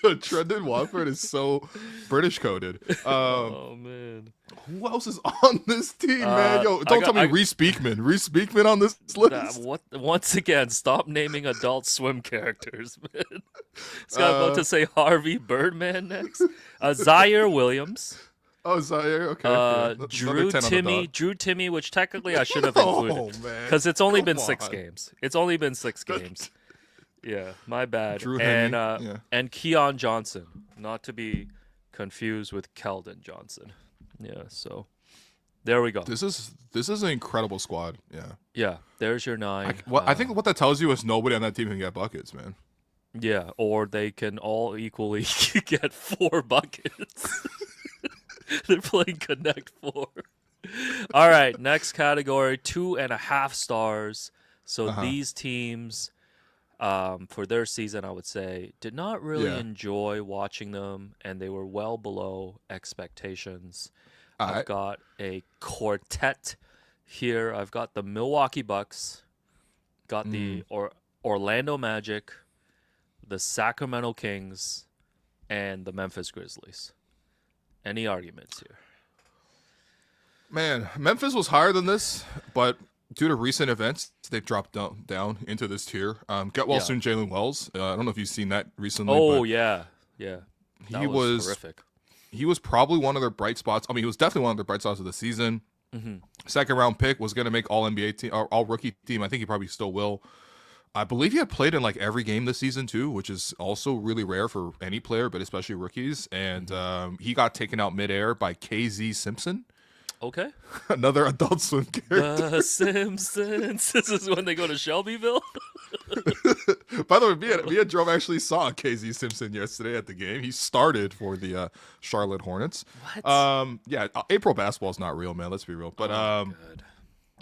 Trendon Watford is so British coded. Oh man. Who else is on this team, man? Yo, don't tell me Reese Beekman. Reese Beekman on this list. Once again, stop naming Adult Swim characters, man. This guy about to say Harvey Birdman next. Zaire Williams. Oh, Zaire, okay. Drew Timmy, which technically I should have included because it's only been 6 games. It's only been 6 games. Yeah, my bad. Drew and Keon Johnson, not to be confused with Keldon Johnson. Yeah, so there we go. This is an incredible squad. Yeah. Yeah, there's your 9. I think what that tells you is nobody on that team can get buckets, man. Yeah, or they can all equally get 4 buckets. They're playing Connect 4. All right, next category, 2.5 stars. So these teams, for their season, I would say, did not really enjoy watching them, and they were well below expectations. I've got a quartet here. I've got the Milwaukee Bucks, got the Orlando Magic, the Sacramento Kings, and the Memphis Grizzlies. Any arguments here? Man, Memphis was higher than this, but due to recent events, they've dropped down into this tier. Get well soon, Jalen Wells. I don't know if you've seen that recently. Oh, yeah. That was horrific. He was probably one of their bright spots. I mean, he was definitely one of the bright spots of the season. Mm-hmm. Second round pick, was going to make all NBA team, or all rookie team. I think he probably still will. I believe he had played in like every game this season too, which is also really rare for any player, but especially rookies. And he got taken out midair by KZ Simpson. Okay. Another Adult Swim character. The Simpsons. This is when they go to Shelbyville. By the way, me and Jerome actually saw KZ Simpson yesterday at the game. He started for the Charlotte Hornets. What? Yeah, April basketball is not real, man. Let's be real. But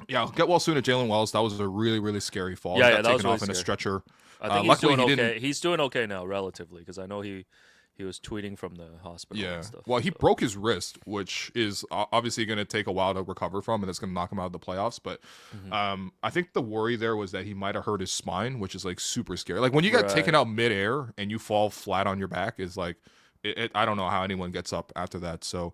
yeah, get well soon to Jalen Wells. That was a really, really scary fall. Yeah, he got that taken was really off in a stretcher. I think he's doing okay. He's doing okay now, relatively, because I know he he was tweeting from the hospital Yeah. and stuff. Well, he so. broke his wrist, which is obviously going to take a while to recover from, and it's going to knock him out of the playoffs. But I think the worry there was that he might have hurt his spine, which is like super scary. Like when you get taken out midair and you fall flat on your back, is like, I don't know how anyone gets up after that. So,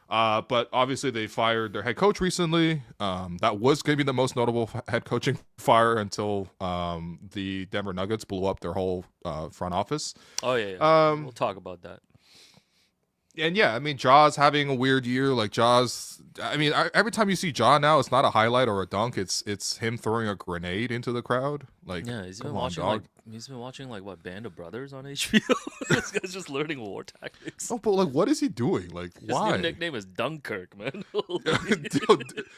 but obviously they fired their head coach recently. That was going to be the most notable head coaching fire until the Denver Nuggets blew up their whole front office. Oh yeah. We'll talk about that. And yeah, I mean, Ja's having a weird year. Like Ja's, I mean, every time you see Ja now, it's not a highlight or a dunk. It's him throwing a grenade into the crowd. Like, Yeah, he's been come on, watching dog. what, Band of Brothers on HBO. This guy's just learning war tactics. Oh, but like, what is he doing? Like, His why? new nickname is Dunkirk, man.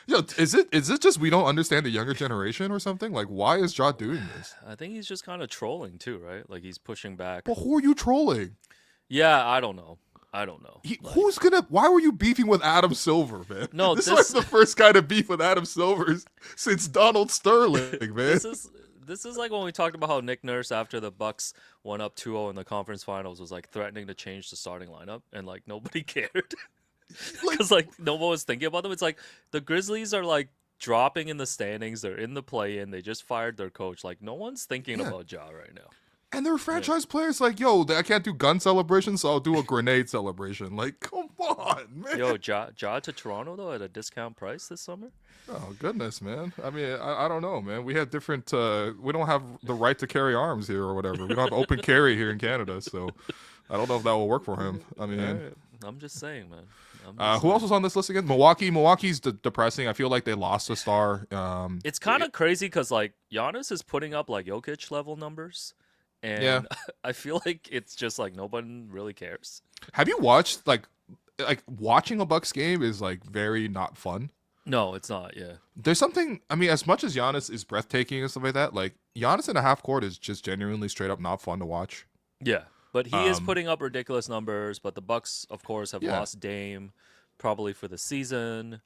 Yo, is it just we don't understand the younger generation or something? Like, why is Ja doing this? I think he's just kind of trolling too, right? Like he's pushing back. Well, who are you trolling? Yeah, I don't know. Why were you beefing with Adam Silver, man? No, this is like the first guy to beef with Adam Silver since Donald Sterling, man. This is like when we talked about how Nick Nurse, after the Bucks went up 2-0 in the conference finals, was like threatening to change the starting lineup, and like nobody cared because like no one was thinking about them. It's like the Grizzlies are like dropping in the standings. They're in the play-in. They just fired their coach. Like no one's thinking about Ja right now. And they're franchise players like, yo, I can't do gun celebrations, so I'll do a grenade celebration. Like, come on, man. Yo, Ja to Toronto, though, at a discount price this summer? Oh, goodness, man. I mean, I don't know, man. We have different, we don't have the right to carry arms here or whatever. We don't have open carry here in Canada, so I don't know if that will work for him. I mean, right. I'm just saying, man. Who else was on this list again? Milwaukee. Milwaukee's depressing. I feel like they lost a star. It's kind of crazy because, like, Giannis is putting up, like, Jokic-level numbers. And I feel like it's just like no one really cares. Have you watched like watching a Bucks game is like very not fun? No, it's not. Yeah. There's something. I mean, as much as Giannis is breathtaking and stuff like that, like Giannis in a half court is just genuinely straight up not fun to watch. Yeah, but he is putting up ridiculous numbers. But the Bucks, of course, have lost Dame probably for the season,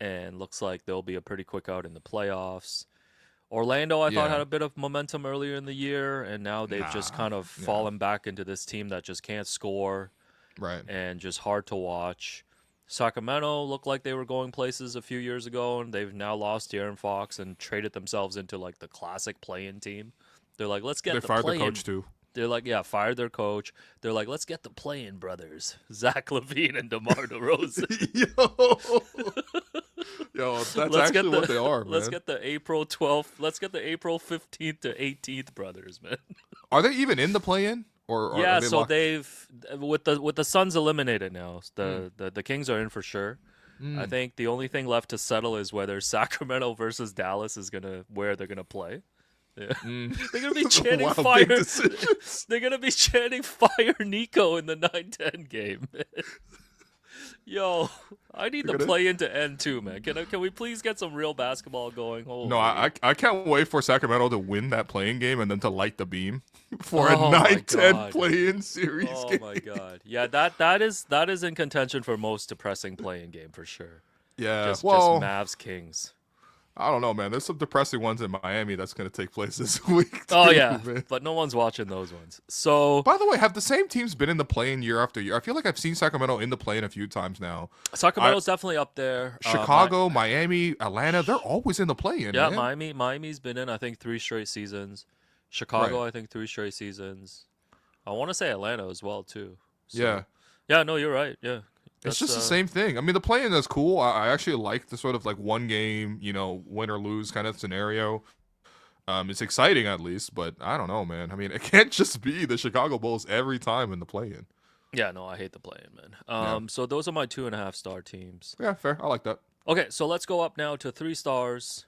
and looks like they'll be a pretty quick out in the playoffs. Orlando, I thought, had a bit of momentum earlier in the year, and now they've just kind of fallen back into this team that just can't score, right? And just hard to watch. Sacramento looked like they were going places a few years ago, and they've now lost De'Aaron Fox and traded themselves into like the classic play-in team. They're like, let's get the play-in. They fired the coach too. They're like, fired their coach. They're like, let's get the play-in brothers, Zach LaVine and DeMar DeRozan. Yo, that's actually what they are, man. Let's get the April 12th. Let's get the April 15th to 18th brothers, man. Are they even in the play-in? Or yeah, so locked? They've with the Suns eliminated now. The Kings are in for sure. I think the only thing left to settle is whether Sacramento versus Dallas is where they're gonna play. Yeah. They're gonna be chanting fire. They're gonna be chanting fire Nico in the 9-10 game. Yo, I need the play-in to end too, man. Can we please get some real basketball going? Holy. No, I can't wait for Sacramento to win that play-in game and then to light the beam for a 9-10 play-in series game. Oh my god. Yeah, that is in contention for most depressing play-in game for sure. Yeah. Just Mavs Kings. I don't know, man. There's some depressing ones in Miami that's going to take place this week. Too, oh, yeah. Man. But no one's watching those ones. So, by the way, have the same teams been in the play-in year after year? I feel like I've seen Sacramento in the play-in a few times now. Sacramento's definitely up there. Chicago, Miami, Atlanta, they're always in the play-in. Yeah, man. Miami's been in, I think, 3 straight seasons. Chicago, I think, 3 straight seasons. I want to say Atlanta as well, too. So, yeah. Yeah, no, you're right. Yeah. It's just the same thing. I mean, the play-in is cool. I actually like the sort of like one game, win or lose kind of scenario. It's exciting at least, but I don't know, man. I mean, it can't just be the Chicago Bulls every time in the play-in. Yeah, no, I hate the play-in, man. So those are my 2.5-star teams. Yeah, fair. I like that. Okay, so let's go up now to 3 stars.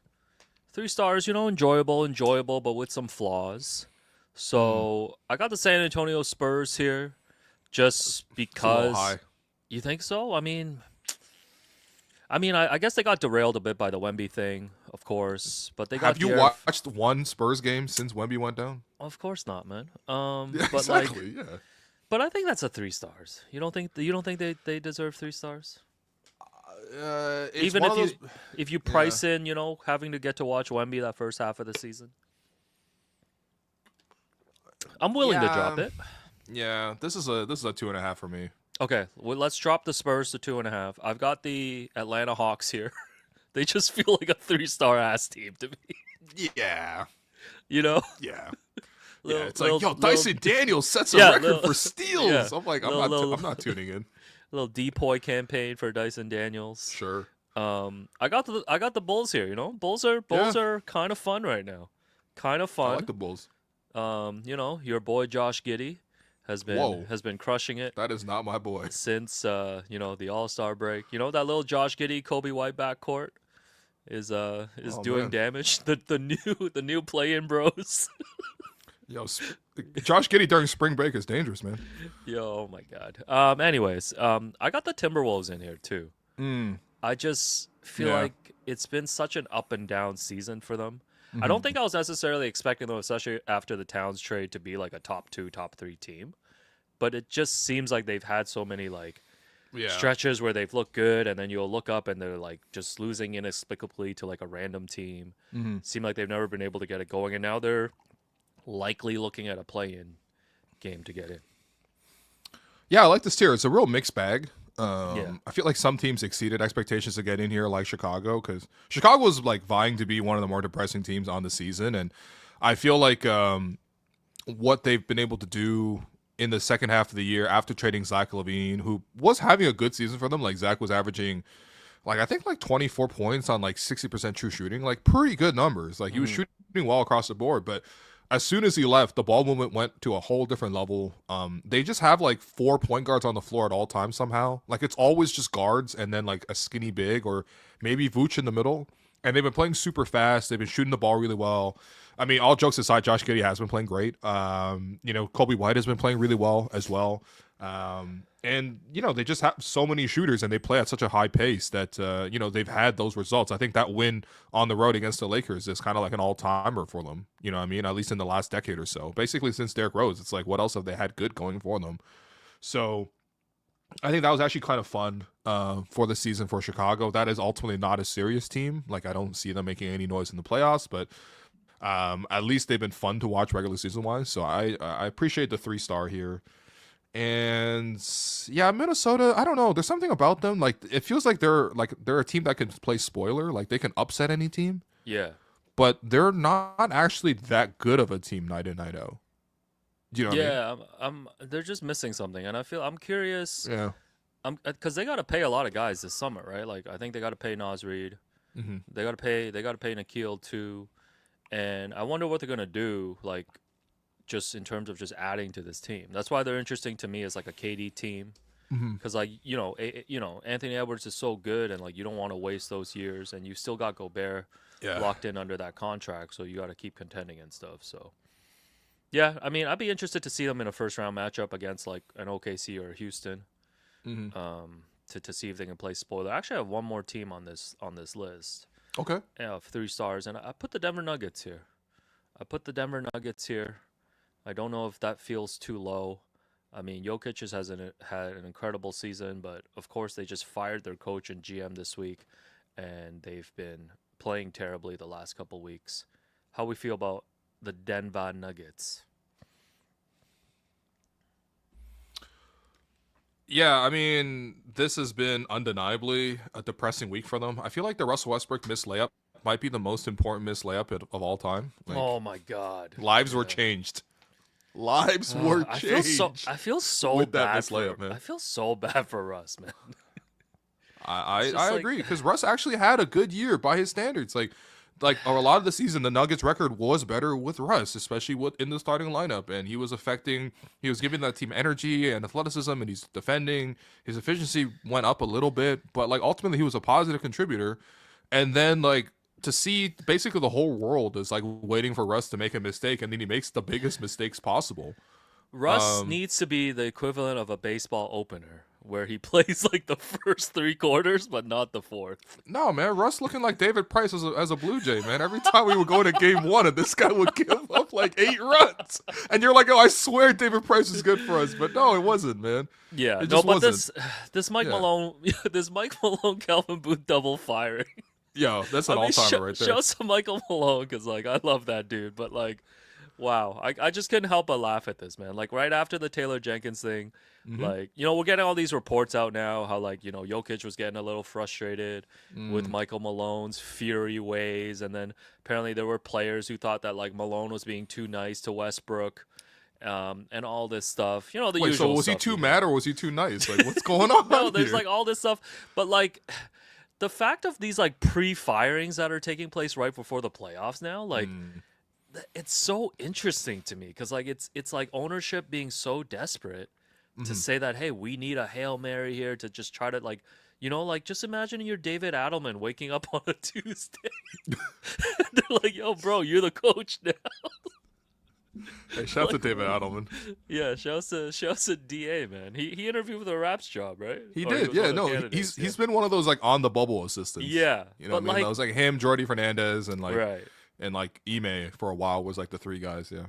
3 stars, enjoyable, but with some flaws. So I got the San Antonio Spurs here, just because. High. You think so? I mean, I guess they got derailed a bit by the Wemby thing, of course. But they got. Have you watched one Spurs game since Wemby went down? Of course not, man. Yeah, but exactly. Yeah. But I think that's a 3 stars. You don't think they deserve 3 stars? Even if you price in, having to get to watch Wemby that first half of the season, I'm willing to drop it. Yeah, this is a 2.5 for me. Okay, well, let's drop the Spurs to 2.5. I've got the Atlanta Hawks here. They just feel like a 3-star ass team to me. Yeah, You know, yeah. Little- Yeah, it's little- like, yo, little- Dyson Daniels sets a Yeah, record little- for steals. yeah, I'm like, little- I'm not tuning in. little depoy campaign for Dyson Daniels. Sure. I got the Bulls here. You know, Bulls are kind of fun right now. Kind of I fun. like the Bulls. You know, your boy Josh Giddey has been crushing it That is not my boy. since you know, the All-Star break. You know, that little Josh Giddey Kobe White backcourt is doing man. damage. The new play-in bros. Yo, Josh Giddey during spring break is dangerous, man. Yo, oh my god. Anyways, I got the Timberwolves in here too. I just feel Yeah. like it's been such an up and down season for them. I don't think I was necessarily expecting them, especially after the Towns trade, to be like a top 2, top 3 team. But it just seems like they've had so many like Yeah. stretches where they've looked good, and then you'll look up and they're like just losing inexplicably to like a random team. Seem like they've never been able to get it going, and now they're likely looking at a play-in game to get in. Yeah, I like this tier. It's a real mixed bag. Yeah. I feel like some teams exceeded expectations to get in here, like Chicago, because Chicago was like vying to be one of the more depressing teams on the season, and I feel like what they've been able to do in the second half of the year after trading Zach LaVine, who was having a good season for them, like Zach was averaging like I think like 24 points on like 60% true shooting, like pretty good numbers. Like he was shooting well across the board, but as soon as he left, the ball movement went to a whole different level. They just have like 4 point guards on the floor at all times somehow. Like it's always just guards and then like a skinny big or maybe Vooch in the middle. And they've been playing super fast. They've been shooting the ball really well. I mean, all jokes aside, Josh Giddey has been playing great. You know, Kobe White has been playing really well as well. And, you know, they just have so many shooters and they play at such a high pace that, you know, they've had those results. I think that win on the road against the Lakers is kind of like an all-timer for them. You know what I mean? At least in the last decade or so. Basically, since Derrick Rose, it's like, what else have they had good going for them? So I think that was actually kind of fun for the season for Chicago. That is ultimately not a serious team. Like, I don't see them making any noise in the playoffs, but at least they've been fun to watch regular season-wise. So I appreciate the 3-star here. And yeah, Minnesota, I don't know. There's something about them. Like it feels like they're a team that can play spoiler. Like they can upset any team. Yeah. But they're not actually that good of a team night in, night out. Do you know what I mean? I'm they're just missing something, and I'm curious. Yeah. Because they got to pay a lot of guys this summer, right? Like I think they got to pay Naz Reid. They got to pay Nikhil too, and I wonder what they're gonna do. Like, just in terms of just adding to this team. That's why they're interesting to me as like a KD team. Because like you know Anthony Edwards is so good, and like you don't want to waste those years, and you still got Gobert locked in under that contract, so you got to keep contending and stuff. So yeah, I mean I'd be interested to see them in a first round matchup against like an OKC or Houston, to see if they can play spoiler. I actually have one more team on this list. Okay. Of 3 stars, and I put the Denver Nuggets here. I don't know if that feels too low. I mean, Jokic has had an incredible season, but of course they just fired their coach and GM this week, and they've been playing terribly the last couple weeks. How we feel about the Denver Nuggets? Yeah, I mean, this has been undeniably a depressing week for them. I feel like the Russell Westbrook missed layup might be the most important missed layup of all time. Like, Oh my God! lives were changed. Lives were changed. I feel so with that bad missed for layup, man. I feel so bad for Russ, man. I It's just like- agree because Russ actually had a good year by his standards. Like a lot of the season, the Nuggets record was better with Russ, especially in the starting lineup, and he was giving that team energy and athleticism, and he's defending. His efficiency went up a little bit, but like ultimately he was a positive contributor. And then like to see basically the whole world is like waiting for Russ to make a mistake, and then he makes the biggest mistakes possible. Russ needs to be the equivalent of a baseball opener, where he plays like the first 3 quarters, but not the fourth. No, man, Russ looking like David Price as a Blue Jay, man. Every time we would go to game 1, and this guy would give up like 8 runs, and you're like, oh, I swear David Price is good for us, but no, it wasn't, man. Yeah, It no, just but wasn't. this Mike Yeah. Malone, this Mike Malone Calvin Booth double firing. Yo, that's an all-timer right there. Show some Michael Malone, because like I love that dude, but like Wow. I just couldn't help but laugh at this, man. Like right after the Taylor Jenkins thing, Mhm. like, we're getting all these reports out now how like, Jokic was getting a little frustrated with Michael Malone's fiery ways. And then apparently there were players who thought that like Malone was being too nice to Westbrook, and all this stuff. The Wait, usual so was he stuff too you mad or was he too nice? Like, what's going on? No, there's here? like all this stuff. But like the fact of these like pre-firings that are taking place right before the playoffs now, like it's so interesting to me because like it's like ownership being so desperate to say that, hey, we need a Hail Mary here to just try to like, like just imagine you're David Adelman waking up on a Tuesday. They're like, yo, bro, you're the coach now. Hey, shout out to David Adelman. Yeah, shouts to DA, man. He interviewed for the Raps job, right? He Or did, was yeah. one of the No, candidates, he's been one of those like on the bubble assistants. Yeah, you know what but I mean? like, That was like him, Jordy Fernandez, and like right. and like Ime for a while was like the three guys. Yeah.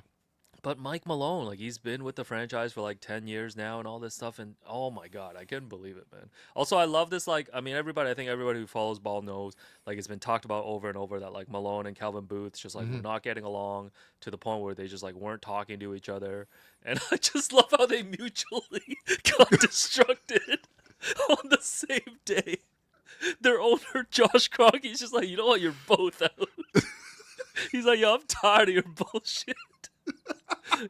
But Mike Malone, like he's been with the franchise for like 10 years now and all this stuff. And oh my God, I couldn't believe it, man. Also, I love this. Like, I mean, I think everybody who follows ball knows, like it's been talked about over and over that like Malone and Calvin Booth just like were not getting along to the point where they just like weren't talking to each other. And I just love how they mutually got destructed on the same day. Their owner, Josh Kroenke's just like, you know what, you're both out. He's like, yo, I'm tired of your bullshit.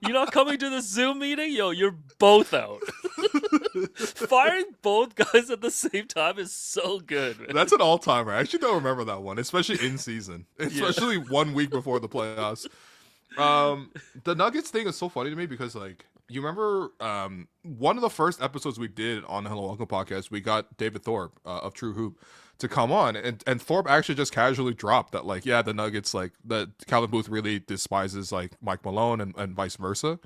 You're not coming to the Zoom meeting? Yo, you're both out. Firing both guys at the same time is so good, man. That's an all-timer. I actually don't remember that one, especially in season, especially 1 week before the playoffs. The Nuggets thing is so funny to me because, like, you remember one of the first episodes we did on the Hello Welcome podcast, we got David Thorpe of True Hoop to come on, and Thorpe actually just casually dropped that, like, yeah, the Nuggets, like, that Calvin Booth really despises, like, Mike Malone and vice versa.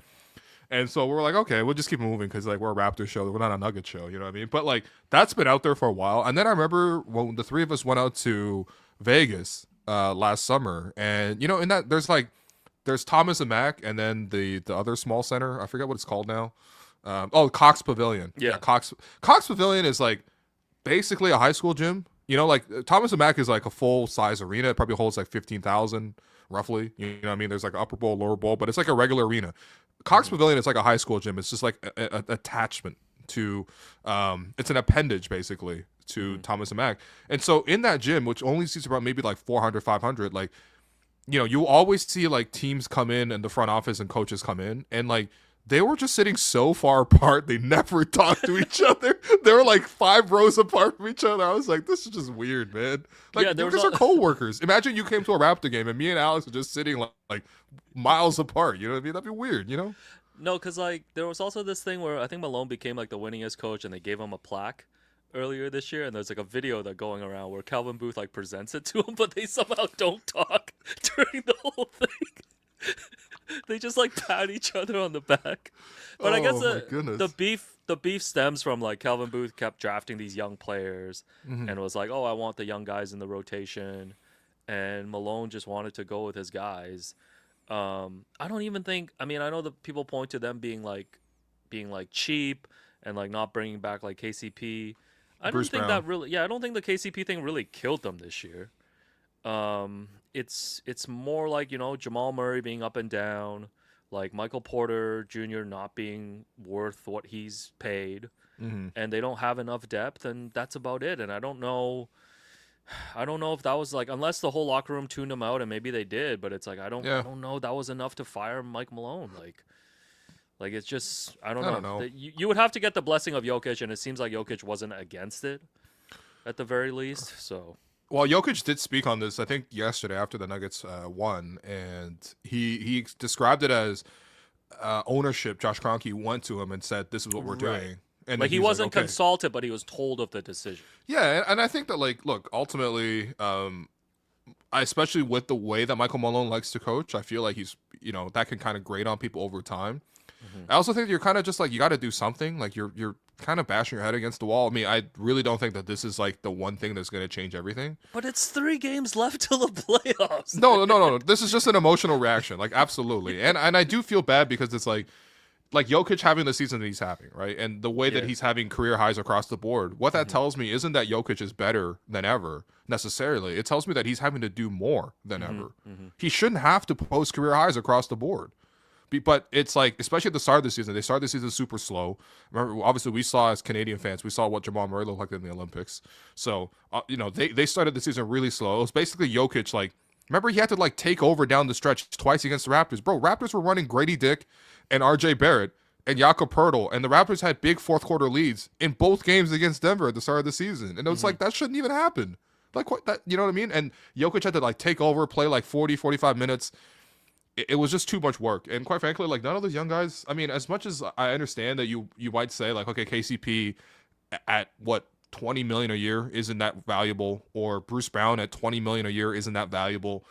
And so we're like, okay, we'll just keep moving because, like, we're a Raptors show. We're not a Nuggets show, you know what I mean? But, like, that's been out there for a while. And then I remember when the three of us went out to Vegas last summer. And, in that, there's Thomas and Mack and then the other small center. I forget what it's called now. Cox Pavilion. Yeah. Cox Pavilion is, like, basically a high school gym. Like, Thomas and Mack is, like, a full-size arena. It probably holds, like, 15,000 roughly. You know what I mean? There's, like, an upper bowl, lower bowl, but it's, like, a regular arena. Cox Pavilion is like a high school gym. It's just like an attachment to, it's an appendage basically to Thomas and Mack. And so in that gym, which only seats about maybe like 400, 500, like, you always see like teams come in and the front office and coaches come in and like, they were just sitting so far apart. They never talked to each other. They were like 5 rows apart from each other. I was like, this is just weird, man. Like, Yeah, you guys are co-workers. Imagine you came to a Raptor game and me and Alex were just sitting like miles apart. You know what I mean? That'd be weird, No, because like there was also this thing where I think Malone became like the winningest coach, and they gave him a plaque earlier this year, and there's like a video that going around where Calvin Booth like presents it to him, but they somehow don't talk during the whole thing. They just like pat each other on the back. But I guess my goodness. the beef stems from like Calvin Booth kept drafting these young players and was like, oh, I want the young guys in the rotation, and Malone just wanted to go with his guys. I don't even think. I mean, I know that people point to them being like cheap and like not bringing back like KCP. I Bruce don't think Brown. that really. Yeah, I don't think the KCP thing really killed them this year. It's more like Jamal Murray being up and down, like Michael Porter Jr. not being worth what he's paid, and they don't have enough depth, and that's about it. And I don't know if that was like, unless the whole locker room tuned him out, and maybe they did, but it's like I don't know that was enough to fire Mike Malone. Like it's just I don't know. You would have to get the blessing of Jokic, and it seems like Jokic wasn't against it at the very least. So. Well, Jokic did speak on this, I think, yesterday after the Nuggets won, and he described it as ownership. Josh Kroenke went to him and said, "This is what we're doing." And like he was wasn't okay. consulted, but he was told of the decision. Yeah, and I think that, like, look, ultimately, especially with the way that Michael Malone likes to coach, I feel like he's, that can kind of grate on people over time. I also think you're kind of just like, you got to do something. Like you're kind of bashing your head against the wall. I mean, I really don't think that this is like the one thing that's going to change everything. But it's 3 games left till the playoffs. No. This is just an emotional reaction. Like, absolutely. And I do feel bad because it's like Jokic having the season that he's having, right? And the way that he's having career highs across the board. What that tells me isn't that Jokic is better than ever necessarily. It tells me that he's having to do more than ever. He shouldn't have to post career highs across the board. But it's like, especially at the start of the season, they started the season super slow. Remember, obviously, we saw as Canadian fans, we saw what Jamal Murray looked like in the Olympics. So, they started the season really slow. It was basically Jokic, like, remember he had to, like, take over down the stretch twice against the Raptors. Bro, Raptors were running Grady Dick and RJ Barrett and Jakob Poeltl, and the Raptors had big fourth quarter leads in both games against Denver at the start of the season. And it was like, that shouldn't even happen. Like, what, that, you know what I mean? And Jokic had to, like, take over, play like 40, 45 minutes. It was just too much work. And quite frankly, like, none of those young guys, I mean, as much as I understand that you might say, like, okay, KCP at what, 20 million a year isn't that valuable, or Bruce Brown at 20 million a year isn't that valuable.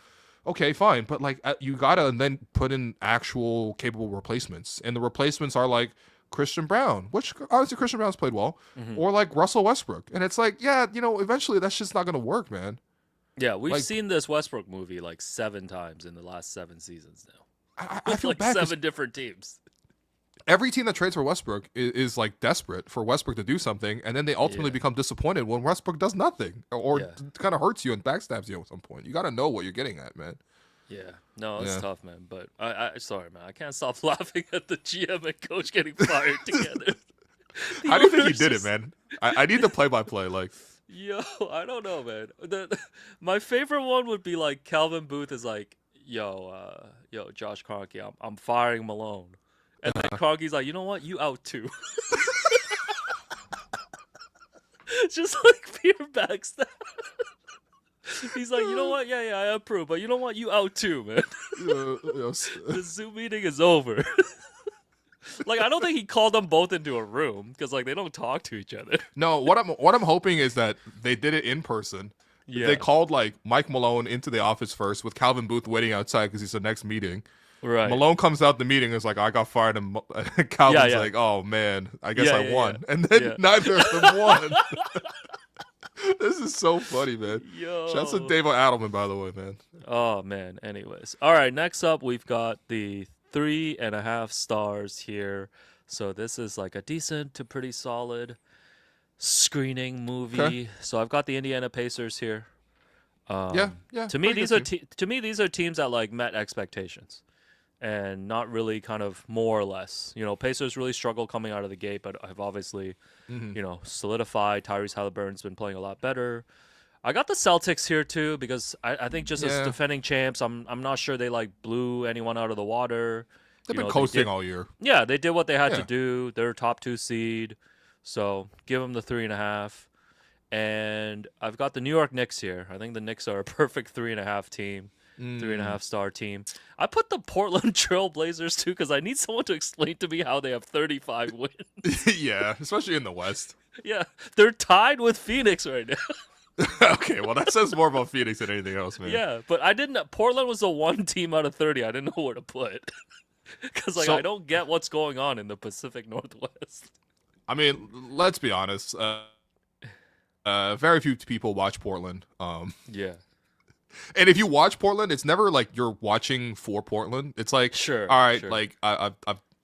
Okay, fine. But, like, you gotta then put in actual capable replacements. And the replacements are like Christian Brown, which obviously Christian Brown's played well, or like Russell Westbrook. And it's like, yeah, eventually that's just not going to work, man. Yeah, we've seen this Westbrook movie like 7 times in the last 7 seasons now. I feel like bad 7 different teams. Every team that trades for Westbrook is like desperate for Westbrook to do something, and then they ultimately become disappointed when Westbrook does nothing or kind of hurts you and backstabs you at some point. You got to know what you're getting at, man. Yeah, no, it's tough, man. But I sorry, man, I can't stop laughing at the GM and coach getting fired together. How do you think he did it, man? I need the play-by-play, like. Yo, I don't know, man. My favorite one would be like Calvin Booth is like, yo, Josh Kroenke, I'm firing Malone, and then Kroenke's like, you know what, you out too. Just like pure backstab. He's like, you know what, yeah, I approve, but you know what, you out too, man. The Zoom meeting is over. Like, I don't think he called them both into a room because, like, they don't talk to each other. No, what I'm hoping is that they did it in person. Yeah. They called, like, Mike Malone into the office first with Calvin Booth waiting outside because he's the next meeting. Right. Malone comes out the meeting and is like, I got fired. And Calvin's like, oh, man, I guess I won. Yeah. And then neither of them won. This is so funny, man. Yo. Shouts to David Adelman, by the way, man. Oh, man. Anyways. All right, next up, we've got the 3.5 stars here. So this is like a decent to pretty solid screening movie. Okay. So I've got the Indiana Pacers here. Yeah. To me, these are teams that like met expectations, and not really kind of more or less. Pacers really struggled coming out of the gate, but have obviously, solidified. Tyrese Halliburton's been playing a lot better. I got the Celtics here too because I think just as defending champs, I'm not sure they like blew anyone out of the water. They've been coasting all year. Yeah, they did what they had to do. They're top 2 seed, so give them the 3.5. And I've got the New York Knicks here. I think the Knicks are a perfect 3.5 team, 3.5 star team. I put the Portland Trail Blazers too because I need someone to explain to me how they have 35 wins. Yeah, especially in the West. Yeah, they're tied with Phoenix right now. Okay, well, that says more about Phoenix than anything else, man. Yeah, but I didn't. Portland was the one team out of 30 I didn't know where to put because I don't get what's going on in the Pacific Northwest. I mean, let's be honest. Very few people watch Portland. Yeah. And if you watch Portland, it's never like you're watching for Portland. It's like, sure, all right, like I've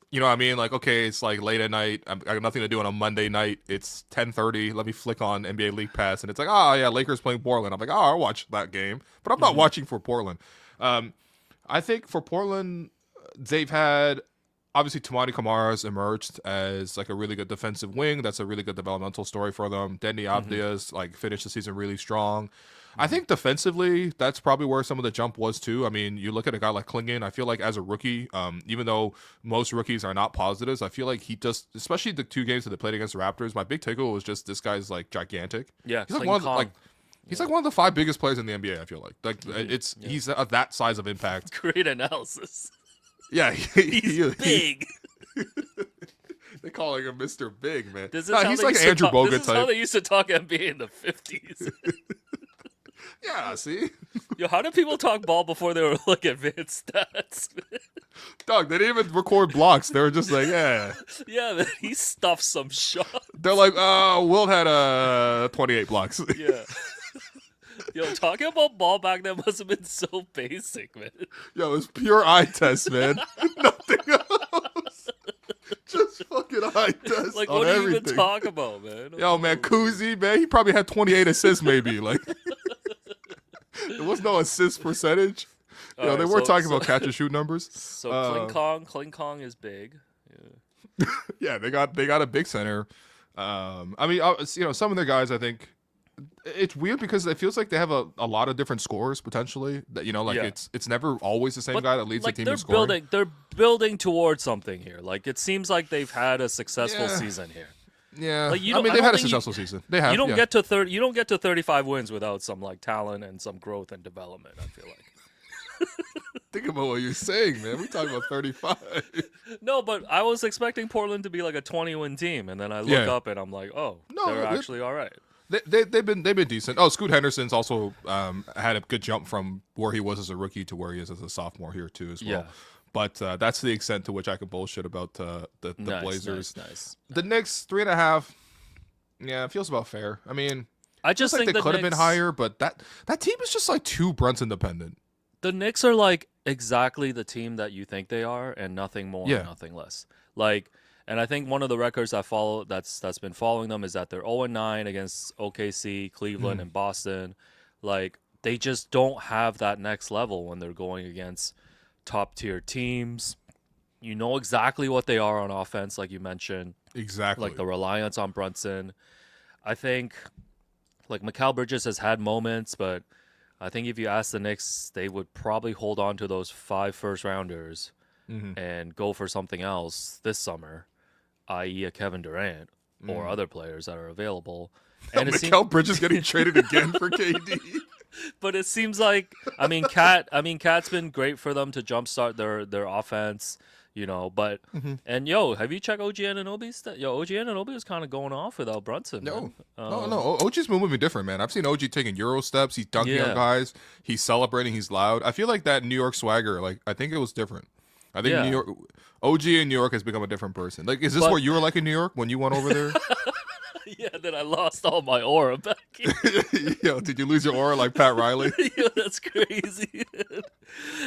you know what I mean? Like, okay, it's like late at night. I got nothing to do on a Monday night. It's 10:30. Let me flick on NBA League Pass. And it's like, oh, yeah, Lakers playing Portland. I'm like, oh, I'll watch that game. But I'm not watching for Portland. I think for Portland, they've had, obviously, Toumani Kamara's emerged as like a really good defensive wing. That's a really good developmental story for them. Denny Avdia's like finished the season really strong. I think defensively, that's probably where some of the jump was too. I mean, you look at a guy like Klingon, I feel like as a rookie, even though most rookies are not positives, I feel like he just, especially the 2 games that they played against the Raptors, my big takeaway was just this guy's like gigantic. Yeah, he's like one of the 5 biggest players in the NBA, I feel like. He's that size of impact. Great analysis. Yeah, he's big. They call him Mr. Big, man. He's like Andrew Bogut type. This is how they used to talk NBA in the 50s. Yeah, see? Yo, how did people talk ball before they were like advanced stats? Dog, they didn't even record blocks. They were just like, yeah. Yeah, man, he stuffed some shots. They're like, Wilt had 28 blocks. Yeah. Yo, talking about ball back then must have been so basic, man. Yo, it was pure eye test, man. Nothing else. Just fucking eye test. Like, on what do you everything. even talk about, man? Yo, man, Kuzi, man, he probably had 28 assists, maybe. Like, there was no assist percentage. You know, they were talking about catch and shoot numbers. So Kling Kong is big. Yeah, they got a big center. I mean, you know, some of their guys, I think it's weird because it feels like they have a lot of different scores potentially. That, you know, like it's never always the same guy that leads the team in scoring. They're building towards something here. Like it seems like they've had a successful season here. Yeah, like, I mean, they've had a successful season. They have. You don't get to You don't get to 35 wins without some like talent and some growth and development. I feel like. Think about what you're saying, man. We're talking about 35. No, but I was expecting Portland to be like a 20-win team, and then I look up and I'm like, oh, they're actually all right. They've been decent. Oh, Scoot Henderson's also had a good jump from where he was as a rookie to where he is as a sophomore here too as well. Yeah. But that's the extent to which I could bullshit about the Blazers. Nice. The Knicks 3.5. Yeah, it feels about fair. I mean, I just think they could have been higher, but that team is just like too Brunson dependent. The Knicks are like exactly the team that you think they are, and nothing more, nothing less. Like, and I think one of the records I follow that's been following them is that they're 0-9 against OKC, Cleveland, and Boston. Like, they just don't have that next level when they're going against top tier teams. You know exactly what they are on offense, like you mentioned. Exactly. Like the reliance on Brunson. I think, like, Mikal Bridges has had moments, but I think if you ask the Knicks, they would probably hold on to those 5 first-rounders and go for something else this summer, i.e. a Kevin Durant or other players that are available. And Mikal Bridges getting traded again for KD. But it seems like, Cat's been great for them to jumpstart their offense, you know. But and have you checked OG Anunoby's? OG Anunoby was kind of going off without Brunson. No. OG's been moving different, man. I've seen OG taking Euro steps. He's dunking on guys. He's celebrating. He's loud. I feel like that New York swagger. Like, I think it was different. I think New York OG in New York has become a different person. Like, is this what you were like in New York when you went over there? Yeah, then I lost all my aura back. Yo, did you lose your aura like Pat Riley? Yeah, that's crazy.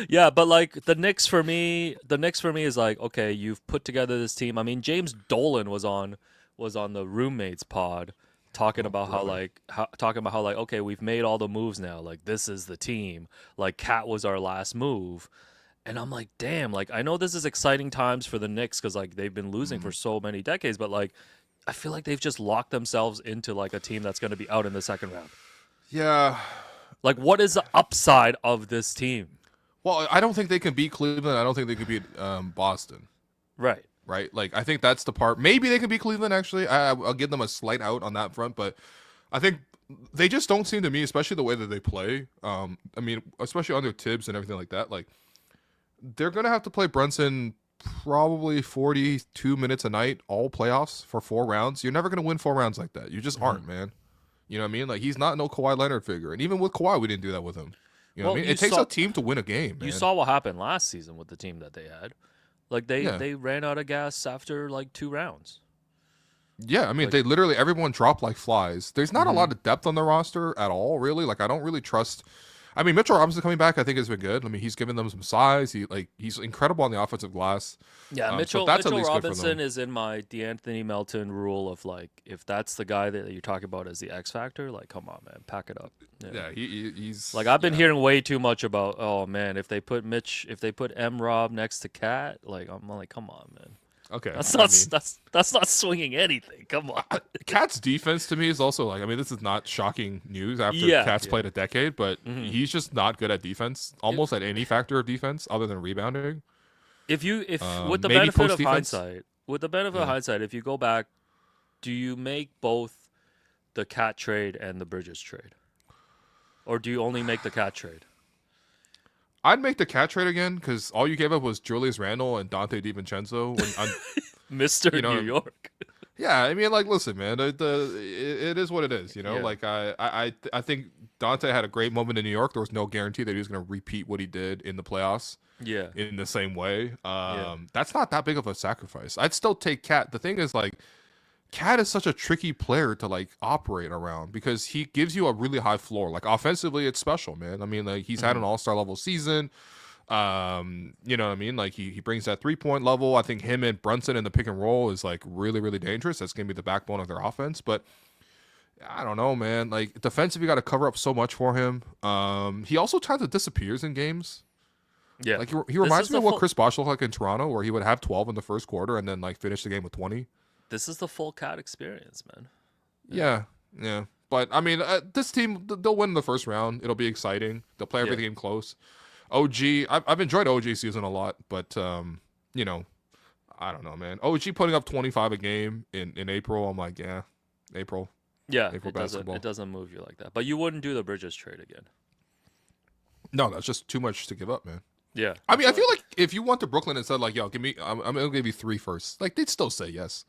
Yeah, but like the Knicks for me is like, okay, you've put together this team. I mean, James Dolan was on the Roommates pod talking about how okay, we've made all the moves now. Like, this is the team. Like, Cat was our last move. And I'm like, damn, like, I know this is exciting times for the Knicks because like they've been losing for so many decades, but like I feel like they've just locked themselves into like a team that's going to be out in the second round. Yeah. Like, what is the upside of this team? Well, I don't think they can beat Cleveland. I don't think they can beat Boston. Right. Like, I think that's the part. Maybe they can beat Cleveland, actually. I'll give them a slight out on that front, but I think they just don't seem to me, especially the way that they play. I mean, especially under Tibbs and everything like that. Like, they're going to have to play Brunson probably 42 minutes a night all playoffs for 4 rounds. You're never going to win 4 rounds like that. You just aren't, man. You know what I mean? Like, he's not no Kawhi Leonard figure. And even with Kawhi, we didn't do that with him. You know what I mean? It takes a team to win a game, man. You saw what happened last season with the team that they had. Like, they ran out of gas after like 2 rounds. Yeah, I mean, they literally, everyone dropped like flies. There's not a lot of depth on the roster at all, really. Like, I don't really trust. I mean, Mitchell Robinson coming back, I think, has been good. I mean, he's given them some size. He's incredible on the offensive glass. Yeah, Mitchell Robinson is in my DeAnthony Melton rule of like, if that's the guy that you're talking about as the X factor, like, come on, man, pack it up. Yeah, he's like, I've been hearing way too much about, oh man, if they put M Rob next to Cat, like, I'm like, come on, man. Okay, that's not swinging anything. Come on. Cat's defense to me is also like, I mean, this is not shocking news after Cat's played a decade, but he's just not good at defense, almost at any factor of defense other than rebounding. With the benefit of hindsight, if you go back, do you make both the Cat trade and the Bridges trade, or do you only make the Cat trade? I'd make the Cat trade again because all you gave up was Julius Randle and Dante DiVincenzo. Mr. New York. Yeah, I mean, like, listen, man, it is what it is, you know? Yeah. Like, I think Dante had a great moment in New York. There was no guarantee that he was going to repeat what he did in the playoffs in the same way. That's not that big of a sacrifice. I'd still take Cat. The thing is, like, Cat is such a tricky player to like operate around because he gives you a really high floor. Like, offensively, it's special, man. I mean, like, he's had an all-star level season. You know what I mean? Like, he brings that 3-point level. I think him and Brunson in the pick and roll is like really, really dangerous. That's gonna be the backbone of their offense. But I don't know, man. Like, defensive, you got to cover up so much for him. He also kind of disappears in games. Yeah. Like he This reminds is me the of what full- Chris Bosh looked like in Toronto, where he would have 12 in the first quarter and then like finish the game with 20. This is the full cat experience, man. Yeah, yeah. But I mean, this team they'll win the first round. It'll be exciting. They'll play every Yeah. game close. I've enjoyed OG season a lot, but you know, I don't know, man. OG putting up 25 a game in April. I'm like, yeah, April. Yeah, April it basketball. doesn't move you like that. But you wouldn't do the Bridges trade again. No, that's just too much to give up, man. Yeah. I mean, I feel like if you went to Brooklyn and said like, yo, I'm gonna give you 3 firsts, like they'd still say yes.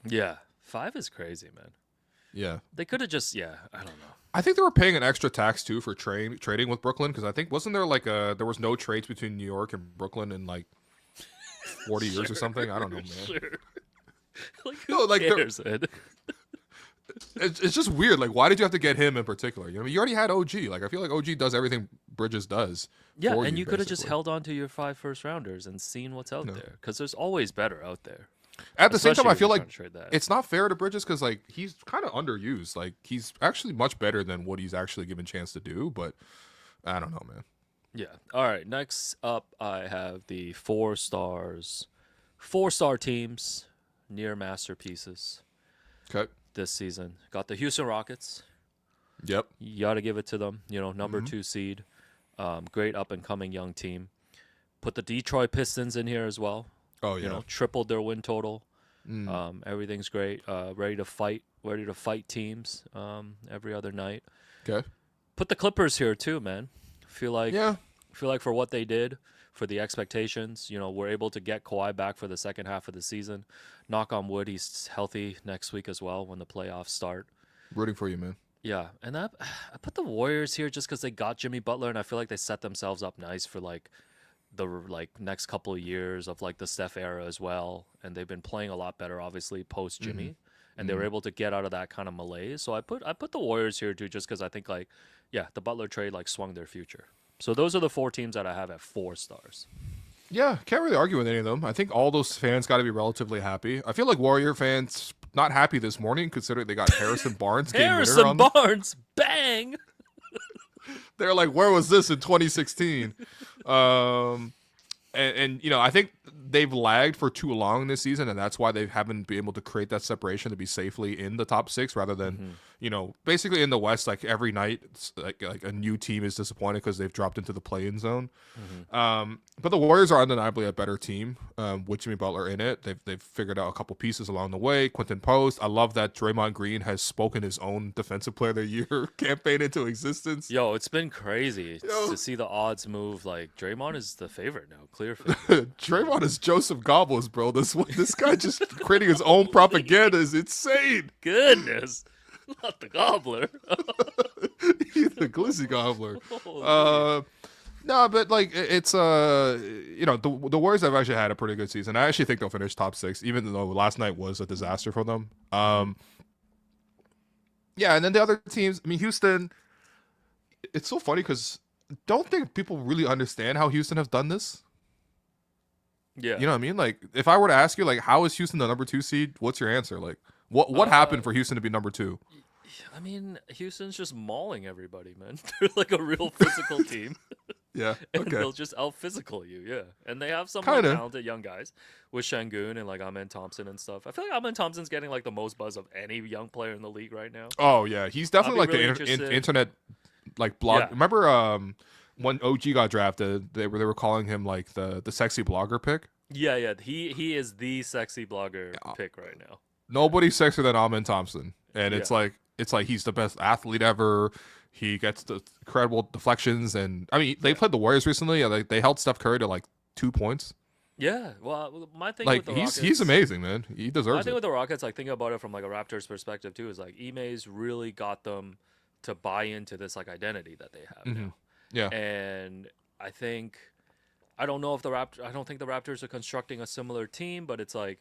Yeah. 5 is crazy, man. Yeah. They could have just, I don't know. I think they were paying an extra tax too for trading with Brooklyn because I think wasn't there like there was no trades between New York and Brooklyn in like 40 years or something. I don't know, man. Sure. Like, who No, like, cares, Ed? It's just weird. Like, why did you have to get him in particular? You know, you already had OG. Like, I feel like OG does everything Bridges does. Yeah, for and you could have just basically. held on to your 5 first rounders and seen what's out there because there's always better out there. At the same time, Especially I if feel you're like trying to trade that. it's not fair to Bridges because like he's kind of underused. Like, he's actually much better than what he's actually given chance to do. But I don't know, man. Yeah. All right. Next up, I have the 4-star teams, near masterpieces Okay. this season. Got the Houston Rockets. Yep. You got to give it to them. You know, number Mm-hmm. 2 seed. Great up and coming young team. Put the Detroit Pistons in here as well. Oh yeah. You know, tripled their win total. Mm. Everything's great. Ready to fight teams every other night. Okay. Put the Clippers here too, man. Feel like for what they did, for the expectations, you know, we're able to get Kawhi back for the second half of the season. Knock on wood, he's healthy next week as well when the playoffs start. Rooting for you, man. Yeah, and I put the Warriors here just because they got Jimmy Butler, and I feel like they set themselves up nice for like the next couple of years of like the Steph era as well, and they've been playing a lot better, obviously post Jimmy, and they were able to get out of that kind of malaise. So I put the Warriors here too, just because I think like the Butler trade like swung their future. So those are the 4 teams that I have at 4 stars. Yeah, can't really argue with any of them. I think all those fans got to be relatively happy. I feel like Warrior fans not happy this morning, considering they got Harrison Barnes game winner Harrison on them. Barnes, bang! They're like, where was this in 2016? And you know, I think they've lagged for too long this season, and that's why they haven't been able to create that separation to be safely in the top 6 rather than, you know, basically in the West, like every night, it's like a new team is disappointed because they've dropped into the play-in zone. But the Warriors are undeniably a better team with Jimmy Butler in it. They've figured out a couple pieces along the way. Quentin Post, I love that Draymond Green has spoken his own Defensive Player of the Year campaign into existence. Yo, it's been crazy Yo. to see the odds move. Like Draymond is the favorite now, clear favorite. Draymond is Joseph Goebbels, bro. This guy just creating his own propaganda is insane. Goodness, not the Gobbler. He's the glizzy gobbler. Holy. No, but like it's you know, the Warriors have actually had a pretty good season. I actually think they'll finish top 6, even though last night was a disaster for them. Yeah, and then the other teams. I mean, Houston. It's so funny because don't think people really understand how Houston have done this. Yeah, You know what I mean? Like, if I were to ask you, like, how is Houston the number 2 seed? What's your answer? Like, what happened for Houston to be number 2? I mean, Houston's just mauling everybody, man. They're like a real physical team, Yeah. and Okay. they'll just out physical you. Yeah, and they have some Kinda. like, talented young guys with Şengün and like Amen Thompson and stuff. I feel like Amen Thompson's getting like the most buzz of any young player in the league right now. Oh yeah, he's definitely I'll like be the really interested. internet like blog. Yeah. Remember when OG got drafted, they were calling him like the sexy blogger pick. Yeah. He is the sexy blogger pick right now. Nobody's sexier than Amen Thompson, and it's Yeah. like he's the best athlete ever. He gets the incredible deflections, and I mean they played the Warriors recently. Like they held Steph Curry to like 2 points. Yeah, well, my thing Like with the he's Rockets, amazing, man. He My deserves thing it. with the Rockets, like thinking about it from like a Raptors perspective too, is like Ime's really got them to buy into this like identity that they have now. Yeah. And I think I don't know if I don't think the Raptors are constructing a similar team, but it's like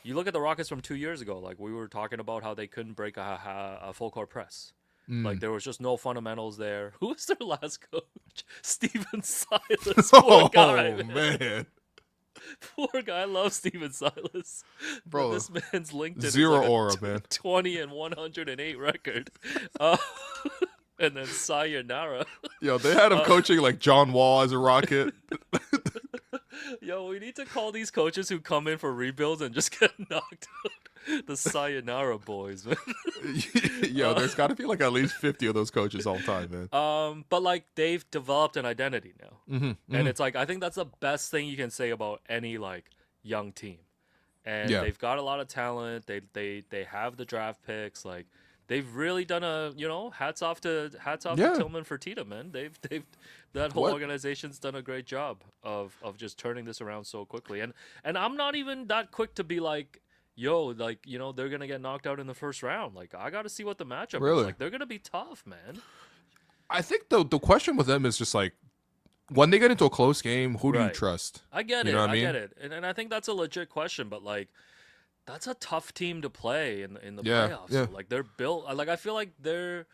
you look at the Rockets from 2 years ago. Like we were talking about how they couldn't break a full court press. Like there was just no fundamentals there. Who was their last coach? Steven Silas. Poor guy, Oh man. man, Poor guy. I love Steven Silas. Bro, But this man's LinkedIn zero is like aura, man. 20 and 108 record. Uh, and then sayonara. Yo, they had him coaching like John Wall as a Rocket. Yo, we need to call these coaches who come in for rebuilds and just get knocked out. The sayonara boys, man. Yo, there's got to be like at least 50 of those coaches all time, man. But like they've developed an identity now, Mm-hmm, and it's like I think that's the best thing you can say about any like young team. And they've got a lot of talent. They have the draft picks. Like they've really done hats off to Tillman Fertitta, man. They've that whole organization's done a great job of just turning this around so quickly. And I'm not even that quick to be like, yo, like, they're gonna get knocked out in the first round. Like I gotta see what the matchup is. Like they're gonna be tough, man. I think the question with them is just like when they get into a close game, who do you trust? I get it. I get it. And I think that's a legit question, but like that's a tough team to play in the playoffs. Yeah. Like they're built. Like I feel like they're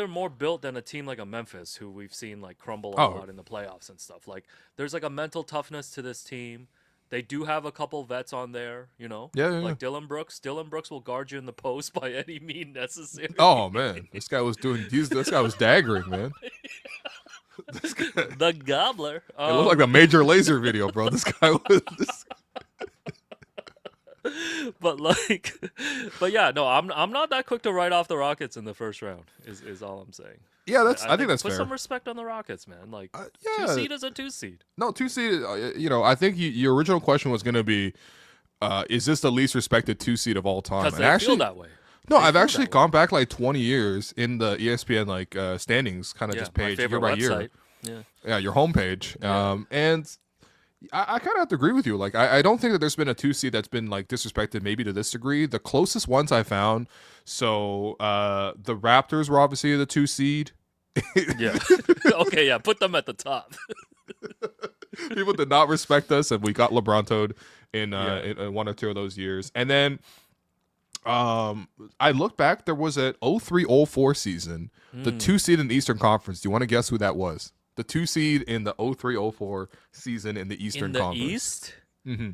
more built than a team like a Memphis, who we've seen like crumble a lot in the playoffs and stuff. Like there's like a mental toughness to this team. They do have a couple vets on there, like Dylan Brooks. Dylan Brooks will guard you in the post by any means necessary. Oh man, this guy was daggering, man. The gobbler. It looked like a Major Laser video, bro. This guy was. But yeah, no, I'm not that quick to write off the Rockets in the first round. Is all I'm saying. Yeah, I think that's put fair. some respect on the Rockets, man. Like 2 seed is a 2 seed. No, 2 seed. I think your original question was going to be, is this the least respected 2 seed of all time? Because they feel that way. No, I've actually gone back like 20 years in the ESPN like standings kind of just page year by year. Yeah, your homepage. Yeah. And I kind of have to agree with you. Like, I don't think that there's been a 2 seed that's been like disrespected maybe to this degree. The closest ones I found, so the Raptors were obviously the 2 seed. Yeah. Okay, yeah, put them at the top. People did not respect us, and we got LeBron-toed in 1 or 2 of those years. And then I look back, there was an 03-04 season, the 2 seed in the Eastern Conference. Do you want to guess who that was? The 2 seed in the 03-04 season in the Eastern Conference. In the East? Mm-hmm.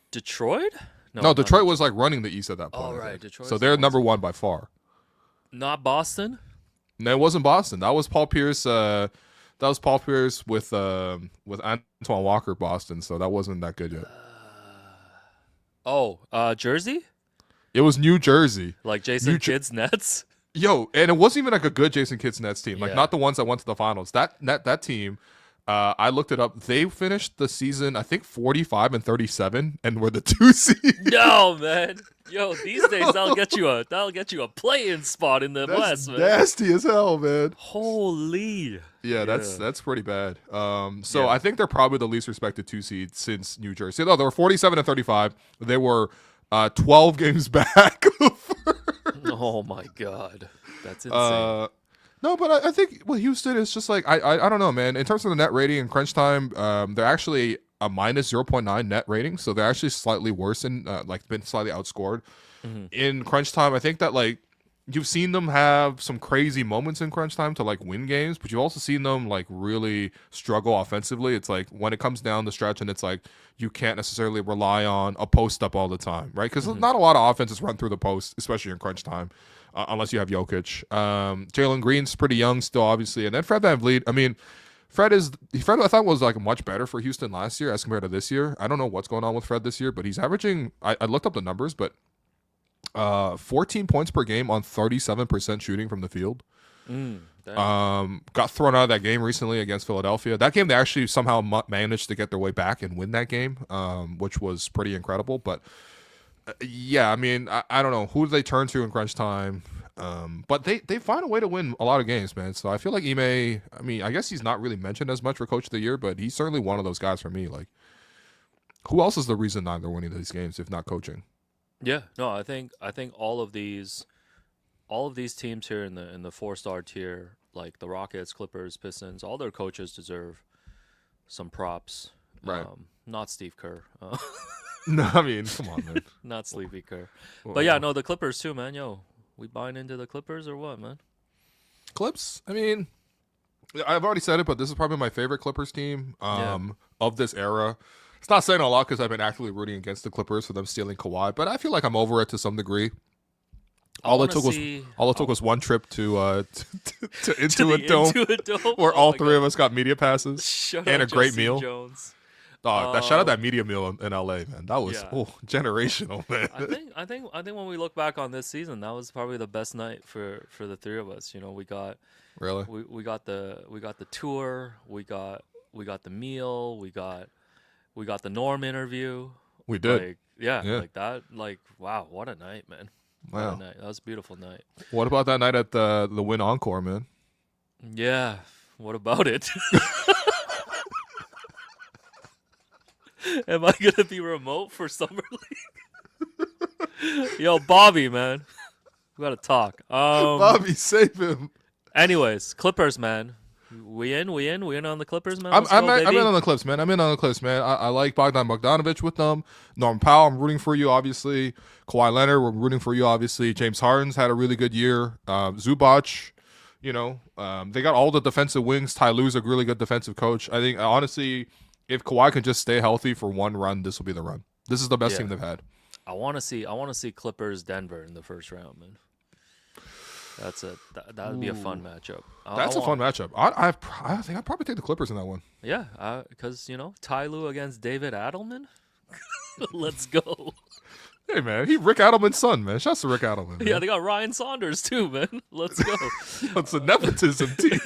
Detroit? No, Detroit was like running the East at that point. Oh, right. Detroit. So they're number 1 by far. Not Boston? No, it wasn't Boston. That was Paul Pierce. With Antoine Walker, Boston. So that wasn't that good yet. Jersey? It was New Jersey. Like Jason Kidd's Nets? Yo, and it wasn't even like a good Jason Kidd's Nets team. Like not the ones that went to the finals. That team, I looked it up. They finished the season, I think 45-37, and were the 2 seed. No, man. Yo, these days that'll get you a play-in spot in the West, man. Nasty as hell, man. Holy. Yeah, that's pretty bad. I think they're probably the least respected 2 seed since New Jersey. No, they were 47-35. They were 12 games back. Oh my God, that's insane. No, but I think with Houston, it's just like I don't know, man. In terms of the net rating in crunch time, they're actually a minus 0.9 net rating, so they're actually slightly worse and been slightly outscored in crunch time. I think that like you've seen them have some crazy moments in crunch time to like win games, but you've also seen them like really struggle offensively. It's like when it comes down the stretch, and it's like you can't necessarily rely on a post up all the time, right? Because not a lot of offenses run through the post, especially in crunch time, unless you have Jokic. Jalen Green's pretty young still, obviously, and then Fred VanVleet. I mean, Fred I thought was like much better for Houston last year as compared to this year. I don't know what's going on with Fred this year, but he's averaging. I looked up the numbers, but 14 points per game on 37% shooting from the field. Got thrown out of that game recently against Philadelphia. That game they actually somehow managed to get their way back and win that game, which was pretty incredible. But I mean, I don't know who do they turn to in crunch time, but they find a way to win a lot of games, man. So I feel like Ime. I mean, I guess he's not really mentioned as much for Coach of the Year, but he's certainly one of those guys for me. Like, who else is the reason they're winning these games if not coaching? Yeah, no, I think all of these teams here in the 4-star tier, like the Rockets, Clippers, Pistons, all their coaches deserve some props. Right. Not Steve Kerr. No, I mean, come on, man. Not Sleepy Kerr. But yeah, no, the Clippers too, man. Yo, we buying into the Clippers or what, man? Clips? I mean, I've already said it, but this is probably my favorite Clippers team of this era. It's not saying a lot because I've been actively rooting against the Clippers for them stealing Kawhi, but I feel like I'm over it to some degree. All it took was one trip to into a dome, where all three of us got media passes and a great meal. Jones. Dog, shout out that media meal in LA, man. That was generational, man. I think when we look back on this season, that was probably the best night for the three of us. You know, we got the tour, we got the meal, we got the Norm interview. We did. Like, like that. Like, wow, what a night, man. Wow. What a night. That was a beautiful night. What about that night at the Win Encore, man? Yeah. What about it? Am I gonna be remote for Summer League? Yo, Bobby, man, we gotta talk. Bobby, save him. Anyways, Clippers, man. We in on the Clippers, man. I'm in on the Clips, man. I like Bogdan Bogdanović with them. Norm Powell, I'm rooting for you, obviously. Kawhi Leonard, we're rooting for you, obviously. James Harden's had a really good year. Zubac, you know, they got all the defensive wings. Ty Lue's a really good defensive coach. I think, honestly, if Kawhi can just stay healthy for one run, this will be the run. This is the best team they've had. I want to see Clippers Denver in the first round, man. That would be a fun matchup. That's a fun matchup. I think I'd probably take the Clippers in that one. Yeah, because, you know, Ty Lue against David Adelman. Let's go. Hey, man, Rick Adelman's son, man. Shouts to Rick Adelman. Man. Yeah, they got Ryan Saunders too, man. Let's go. It's a nepotism team.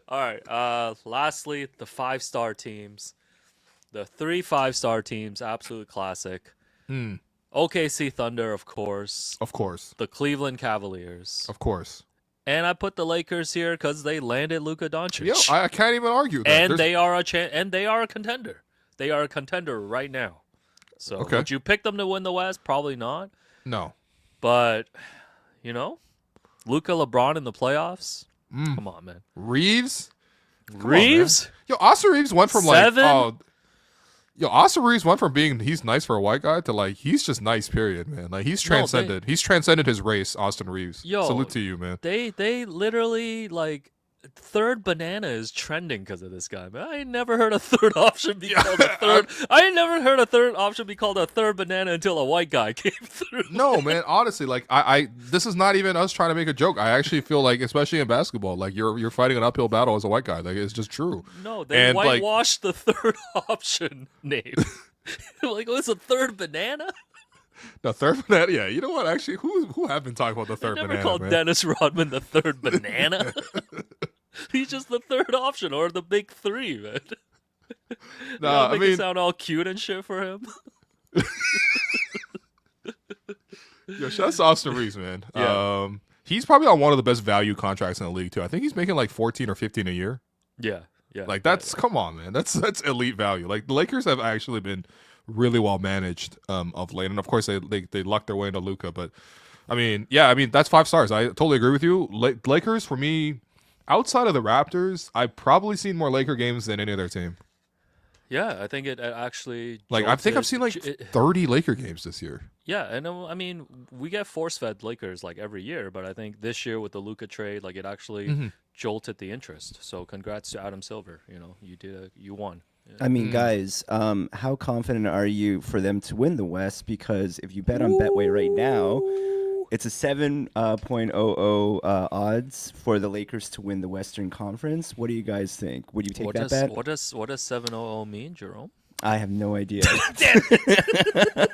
All right. Lastly, the 5-star teams. The 3 5-star teams, absolute classic. OKC Thunder, of course. Of course. The Cleveland Cavaliers. Of course. And I put the Lakers here because they landed Luka Doncic. Yo, I can't even argue that. And they are a contender. They are a contender right now. So would you pick them to win the West? Probably not. No. But, you know, Luka, LeBron in the playoffs. Come on, man. Reeves? Reeves? Yo, Austin Reeves went from 7? Austin Reeves went from being he's nice for a white guy to like he's just nice, period, man. Like he's transcended. He's transcended his race, Austin Reeves. Yo, salute to you, man. They literally like third banana is trending because of this guy, man. I ain't never heard a third option be called a third. I ain't never heard a third option be called a third banana until a white guy came through. No, man. Honestly, like I this is not even us trying to make a joke. I actually feel like, especially in basketball, like you're fighting an uphill battle as a white guy. Like it's just true. No, they whitewashed the third option name. Like, it's a third banana. The third banana, yeah. You know what? Actually, who have been talking about the third banana? Never called man? Dennis Rodman the third banana. He's just the third option or the big 3, man. Nah, make it sound all cute and shit for him. Yo, shouts to Austin Reeves, man. Yeah. He's probably on one of the best value contracts in the league too. I think he's making like 14 or 15 a year. Yeah. Like that's come on, man. That's elite value. Like the Lakers have actually been really well managed of late, and of course they lucked their way into Luka. But I mean, that's 5 stars. I totally agree with you. Lakers for me, outside of the Raptors, I've probably seen more Laker games than any other team. Yeah, I think it actually I think I've seen like 30 Laker games this year. Yeah, and I mean we get force-fed Lakers like every year, but I think this year with the Luka trade, like it actually jolted the interest. So congrats to Adam Silver. You know, you won. I mean, guys, how confident are you for them to win the West? Because if you bet on Betway right now, it's a 7.00 odds for the Lakers to win the Western Conference. What do you guys think? Would you take that bet? What does 7.00 mean, Jerome? I have no idea. Damn it.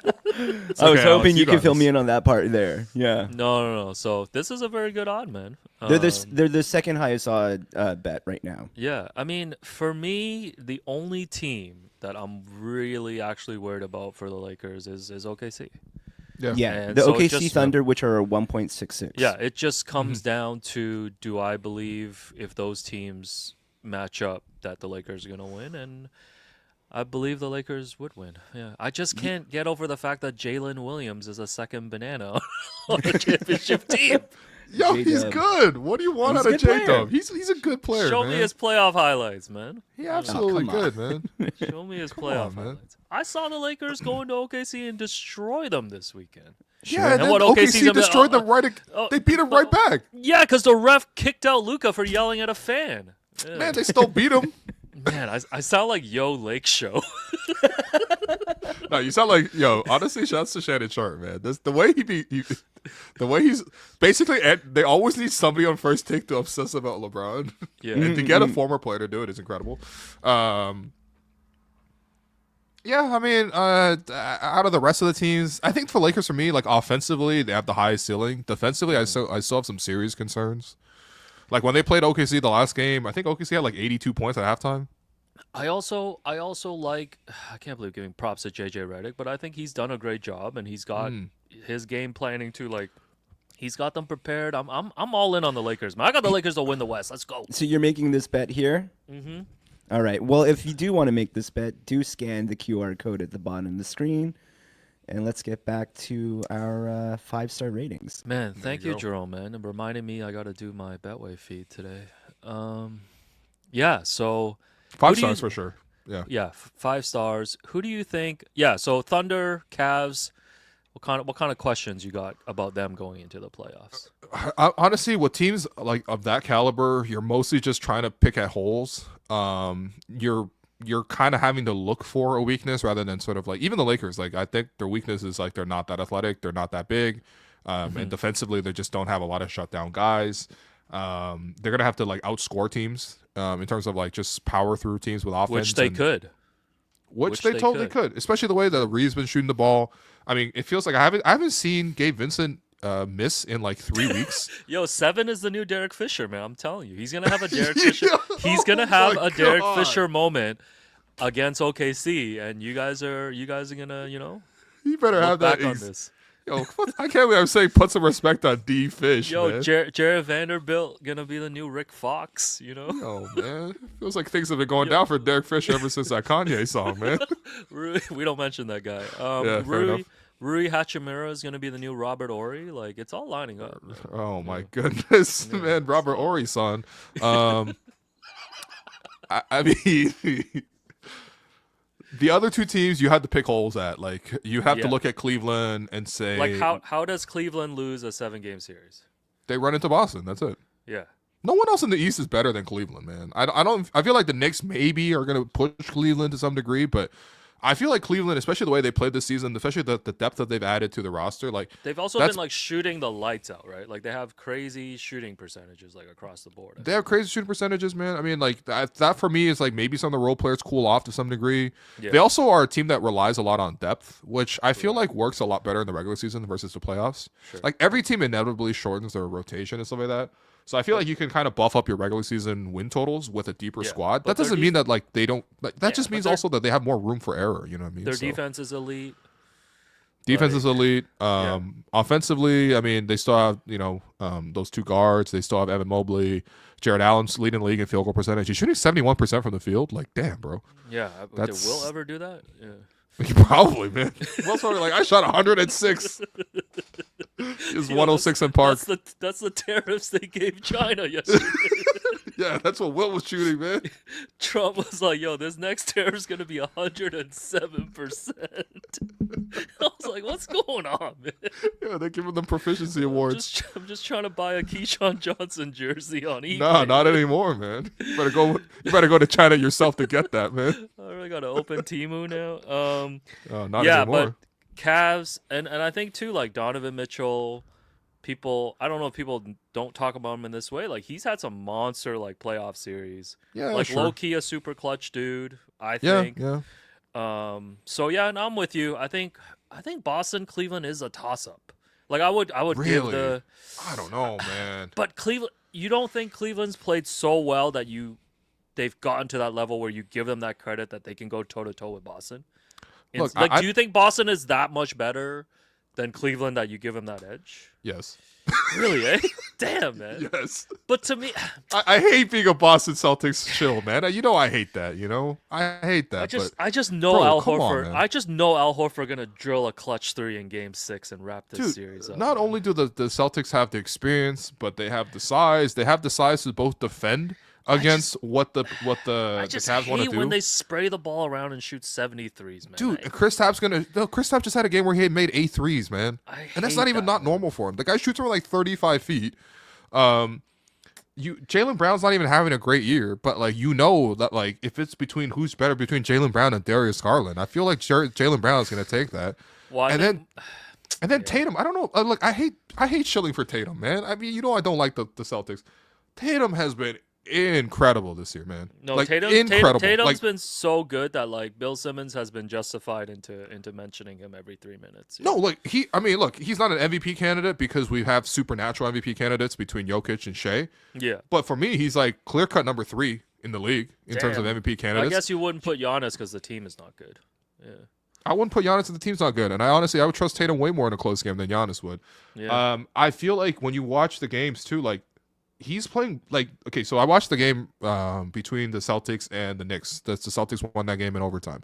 I was hoping you could fill me in on that part there. Yeah. No. So this is a very good odd, man. They're the second highest odd bet right now. Yeah. I mean, for me, the only team that I'm really actually worried about for the Lakers is OKC. Yeah. The so OKC Thunder, which are 1.66. Yeah, it just comes down to, do I believe if those teams match up that the Lakers are going to win? And I believe the Lakers would win. Yeah, I just can't get over the fact that Jalen Williams is a second banana on a championship team. Yo, he's good. What do you want out of J-Dub? He's a good player. Show me his playoff highlights, man. He absolutely good, man. Show me his playoff highlights. I saw the Lakers go into OKC and destroy them this weekend. Yeah, and then OKC destroyed them right. They beat him right back. Yeah, because the ref kicked out Luka for yelling at a fan. Yeah. Man, they still beat him. Man, I sound like Yo Lake Show. No, you sound like honestly, shouts to Shannon Sharp, man. This the way the way he's basically. They always need somebody on First Take to obsess about LeBron. Yeah. And to get a former player to do it is incredible. Yeah, I mean, out of the rest of the teams, I think for Lakers, for me, like offensively, they have the highest ceiling. Defensively, I still have some serious concerns. Like when they played OKC the last game, I think OKC had like 82 points at halftime. I also like, I can't believe giving props to JJ Redick, but I think he's done a great job and he's got his game planning to like he's got them prepared. I'm all in on the Lakers, man. I got the Lakers to win the West. Let's go. So you're making this bet here? Mm-hmm. All right. Well, if you do want to make this bet, do scan the QR code at the bottom of the screen. And let's get back to our 5-star ratings. Man, thank you, go. Jerome, man. And reminding me I got to do my Betway feed today. Yeah, so 5 stars for sure. Yeah. Yeah, 5 stars. Who do you think? Yeah, so Thunder, Cavs. What kind of questions you got about them going into the playoffs? Honestly, with teams like of that caliber, you're mostly just trying to pick at holes. You're kind of having to look for a weakness rather than sort of like even the Lakers. Like I think their weakness is like they're not that athletic, they're not that big, and defensively they just don't have a lot of shutdown guys. They're gonna have to like outscore teams in terms of like just power through teams with offense, Which they could. Which they totally could, especially the way that Reeve's been shooting the ball. I mean, it feels like I haven't seen Gabe Vincent miss in like 3 weeks. Yo, 7 is the new Derek Fisher, man. I'm telling you, he's gonna have a Derek Fisher. He's gonna have a Derek Fisher moment against OKC, and you guys are gonna You better look have that. back on this. Yo, I can't believe I'm saying put some respect on D Fish. Yo, man. Jared Vanderbilt gonna be the new Rick Fox, Oh man, feels like things have been going down for Derek Fisher ever since that Kanye song, man. We don't mention that guy. Yeah, fair enough. Rui Hachimura is gonna be the new Robert Ory. Like it's all lining up. Man. Oh my goodness, man, Robert Ory son. I mean, the other two teams you had to pick holes at. Like you have to look at Cleveland and say, like how does Cleveland lose a 7-game series? They run into Boston. That's it. Yeah. No one else in the East is better than Cleveland, man. I feel like the Knicks maybe are going to push Cleveland to some degree, but I feel like Cleveland, especially the way they played this season, especially the depth that they've added to the roster, like they've also been like shooting the lights out, right? Like they have crazy shooting percentages like across the board. They have crazy shooting percentages, man. I mean, like that for me is like maybe some of the role players cool off to some degree. Yeah. They also are a team that relies a lot on depth, which I feel like works a lot better in the regular season versus the playoffs. Sure. Like every team inevitably shortens their rotation and stuff like that. So I feel like you can kind of buff up your regular season win totals with a deeper squad. That doesn't mean that like they don't. Like, that just means also that they have more room for error. You know what I mean? Their defense is elite. Defense is elite. Offensively, I mean, they still have those two guards. They still have Evan Mobley, Jared Allen's leading the league in field goal percentage. He's shooting 71% from the field. Like, damn, bro. Yeah, did Will ever do that? Yeah. Probably, man. Will's probably like, I shot 106. It was 106 in Park. That's the tariffs they gave China yesterday. Yeah, that's what Will was shooting, man. Trump was like, yo, this next tariff's going to be 107%. I was like, what's going on, man? Yeah, they're giving them proficiency awards. I'm just trying to buy a Keyshawn Johnson jersey on eBay. No, not anymore, man. You better go to China yourself to get that, man. I really got to open Temu now. Not anymore. But Cavs, and I think too, like Donovan Mitchell, I don't know if people don't talk about him in this way. Like he's had some monster like playoff series. Yeah, like sure. Low key a super clutch dude. I think. Yeah. So yeah, and I'm with you. I think Boston Cleveland is a toss up. Like I would really? give the. I don't know, man. But Cleveland, you don't think Cleveland's played so well that they've gotten to that level where you give them that credit that they can go toe to toe with Boston? Look, do you think Boston is that much better than Cleveland that you give them that edge? Yes. Really, eh? Damn, man. Yes. But to me, I hate being a Boston Celtics shill, man. I hate that. I hate that. I just know Al Horford. I just know Al Horford gonna drill a clutch 3 in Game 6 and wrap this series up. Not only do the Celtics have the experience, but they have the size. They have the size to both defend against what the Cavs want to do. I just hate when they spray the ball around and shoot 73s, man. Dude, Chris Tapp just had a game where he had made 8 threes, man. And that's not even not normal for him. The guy shoots over like 35 feet. Jaylen Brown's not even having a great year, but like that like if it's between who's better between Jaylen Brown and Darius Garland, I feel like Jaylen Brown is going to take that. Well, And then Tatum, I don't know. Look, I hate shilling for Tatum, man. I mean, I don't like the Celtics. Tatum has been incredible this year, man. No, like, Tatum's like, been so good that like Bill Simmons has been justified into mentioning him every 3 minutes. No, like he's not an MVP candidate because we have supernatural MVP candidates between Jokic and Shea. Yeah. But for me, he's like clear cut number 3 in the league in terms of MVP candidates. I guess you wouldn't put Giannis because the team is not good. Yeah. I wouldn't put Giannis if the team's not good. And I would trust Tatum way more in a close game than Giannis would. Yeah. I feel like when you watch the games too, like he's playing like, okay, so I watched the game between the Celtics and the Knicks. The Celtics won that game in overtime.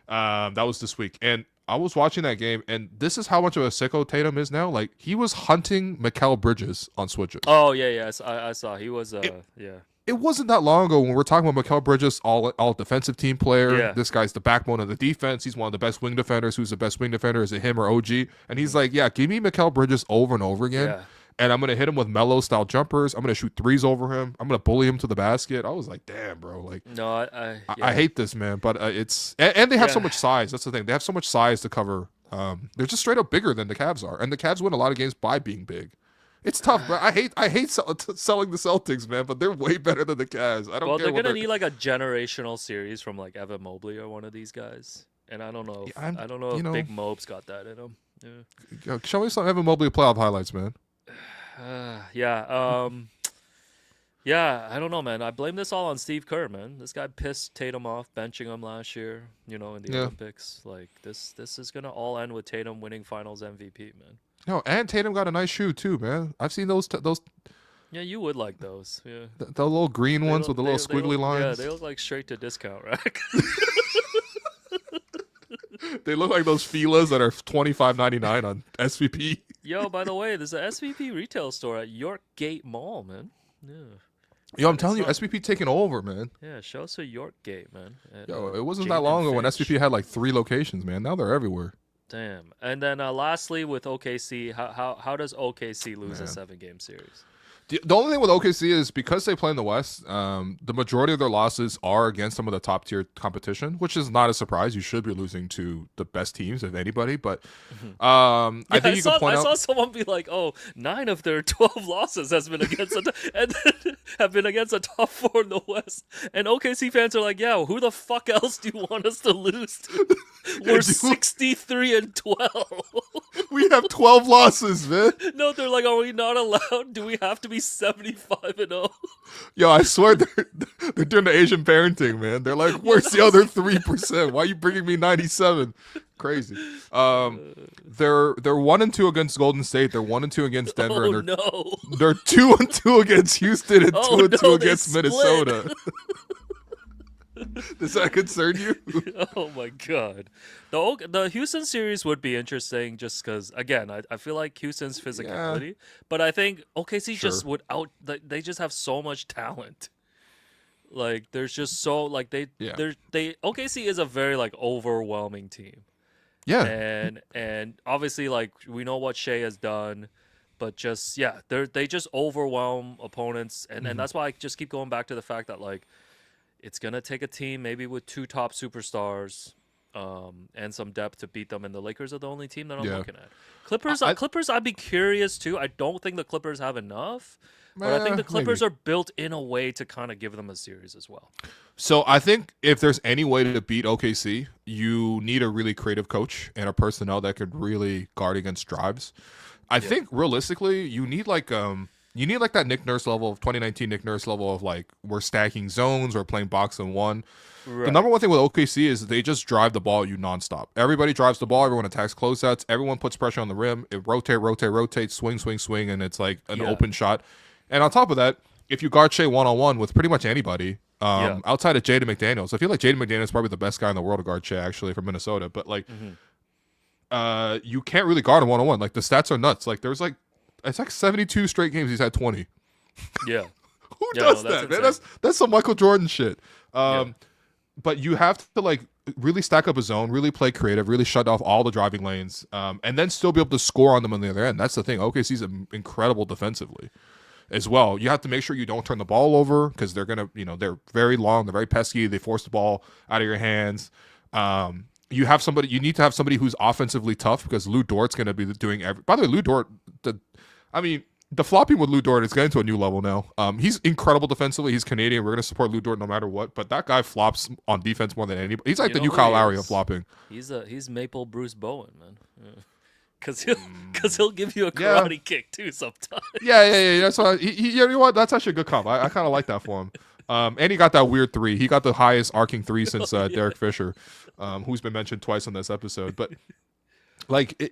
That was this week. And I was watching that game, and this is how much of a sicko Tatum is now. Like, he was hunting Mikal Bridges on switches. Oh, yeah. I saw. He was, yeah. It wasn't that long ago when we were talking about Mikal Bridges, all defensive team player. Yeah. This guy's the backbone of the defense. He's one of the best wing defenders. Who's the best wing defender? Is it him or OG? And he's like, yeah, give me Mikal Bridges over and over again. Yeah. And I'm going to hit him with Melo style jumpers. I'm going to shoot threes over him. I'm going to bully him to the basket. I was like, damn, bro. Like, no, I hate this, man. But it's and they have so much size. That's the thing. They have so much size to cover. They're just straight up bigger than the Cavs are, and the Cavs win a lot of games by being big. It's tough, but I hate selling the Celtics, man. But they're way better than the Cavs. I don't. Well, care they're gonna need like a generational series from like Evan Mobley or one of these guys, and I don't know. I don't know if Big Mobe's got that in him. Yeah. Show me some Evan Mobley playoff highlights, man. Yeah. Yeah, I don't know, man. I blame this all on Steve Kerr, man. This guy pissed Tatum off, benching him last year, in the Olympics. Like, this is going to all end with Tatum winning finals MVP, man. No, and Tatum got a nice shoe, too, man. I've seen those. Yeah, you would like those, yeah. The little green ones with the little squiggly lines. Yeah, they look like straight to discount rack. They look like those Filas that are $25.99 on SVP. Yo, by the way, there's a SVP retail store at York Gate Mall, man. Yeah. Yo, I'm telling you, SVP taking over, man. Yeah, show us to York Gate, man. Yo, it wasn't that long ago when SVP had like 3 locations, man. Now they're everywhere. Damn. And then lastly, with OKC, how does OKC lose a 7-game series? The only thing with OKC is because they play in the West, the majority of their losses are against some of the top tier competition, which is not a surprise. You should be losing to the best teams, if anybody. But I think you can point out. I saw someone be like, "Oh, 9 of their 12 losses has been against have been against the top 4 in the West." And OKC fans are like, "Yeah, who the fuck else do you want us to lose to? We're 63-12." We have 12 losses, man. No, they're like, "Are we not allowed? Do we have to be 75-0?" Yo, I swear they're doing the Asian parenting, man. They're like, where's the other 3%? Why are you bringing me 97? Crazy. They're 1-2 against Golden State. They're 1-2 against Denver. Oh, and no. They're 2-2 against Houston and 2-2 against Minnesota. Does that concern you? Oh my god, the Houston series would be interesting just because again I feel like Houston's physicality, but I think OKC just would they just have so much talent. Like there's just so like OKC is a very like overwhelming team. Yeah, and obviously like we know what Shea has done. But just they just overwhelm opponents, and that's why I just keep going back to the fact that like. It's going to take a team maybe with 2 top superstars and some depth to beat them, and the Lakers are the only team that I'm looking at. Clippers, I'd be curious too. I don't think the Clippers have enough, but I think the Clippers are built in a way to kind of give them a series as well. So I think if there's any way to beat OKC, you need a really creative coach and a personnel that could really guard against drives. I think realistically, you need like that Nick Nurse level of 2019 Nick Nurse level of like we're stacking zones or playing box and one. Right. The number one thing with OKC is they just drive the ball at you nonstop. Everybody drives the ball. Everyone attacks closeouts. Everyone puts pressure on the rim. It rotate, swing, and it's like an open shot. And on top of that, if you guard Shea one-on-one with pretty much anybody, outside of Jaden McDaniels, I feel like Jaden McDaniels is probably the best guy in the world to guard Shea actually from Minnesota. But like, you can't really guard him one-on-one. Like the stats are nuts. Like there's like. It's like 72 straight games he's had 20. Yeah. Who does that, man? That's some Michael Jordan shit. But you have to like really stack up a zone, really play creative, really shut off all the driving lanes, and then still be able to score on them on the other end. That's the thing. OKC's incredible defensively. as well. You have to make sure you don't turn the ball over because they're gonna, they're very long, they're very pesky. They force the ball out of your hands. You need to have somebody who's offensively tough because Lou Dort's gonna be doing by the way, Lou Dort, the flopping with Lou Dort is getting to a new level now. He's incredible defensively. He's Canadian. We're gonna support Lou Dort no matter what. But that guy flops on defense more than anybody. He's like the new Kyle Lowry of flopping. He's Maple Bruce Bowen, man. Yeah. Cause he'll give you a karate kick too sometimes. Yeah. That's why you know what? That's actually a good comp. I kind of like that for him. And he got that weird three. He got the highest arcing three since Derek Fisher, who's been mentioned twice on this episode. But like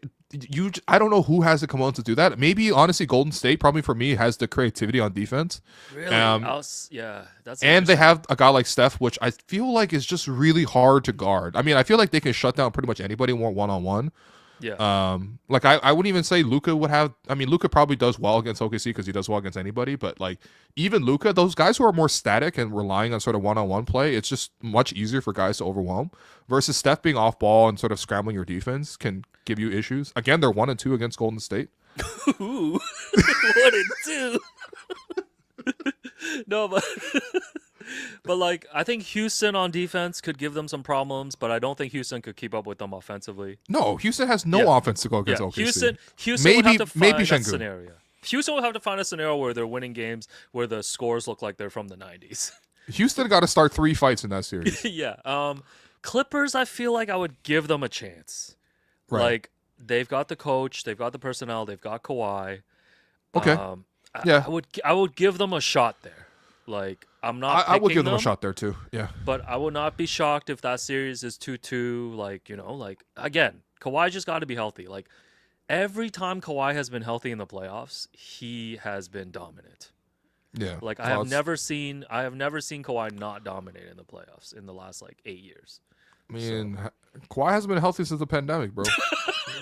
I don't know who has the command to do that. Maybe honestly, Golden State probably for me has the creativity on defense. Really? That's. And they have a guy like Steph, which I feel like is just really hard to guard. I mean, I feel like they can shut down pretty much anybody more one-on-one. Yeah. Like I wouldn't even say Luka would have. I mean, Luka probably does well against OKC because he does well against anybody. But like even Luka, those guys who are more static and relying on sort of one-on-one play, it's just much easier for guys to overwhelm. Versus Steph being off ball and sort of scrambling your defense can give you issues. Again, they're 1-2 against Golden State. Ooh, 1-2. No, but like I think Houston on defense could give them some problems, but I don't think Houston could keep up with them offensively. No, Houston has no offense to go against OKC. Houston would have to find a scenario. Houston will have to find a scenario where they're winning games where the scores look like they're from the 90s. Houston got to start 3 fights in that series. Yeah. Clippers, I feel like I would give them a chance. Right. Like they've got the coach, they've got the personnel, they've got Kawhi. Okay. Yeah. I would give them a shot there. Like I'm not. I would give them a shot there too. Yeah. But I would not be shocked if that series is 2-2. Like again, Kawhi just got to be healthy. Like every time Kawhi has been healthy in the playoffs, he has been dominant. Yeah. Like I have never seen Kawhi not dominate in the playoffs in the last 8 years. I mean, Kawhi hasn't been healthy since the pandemic, bro.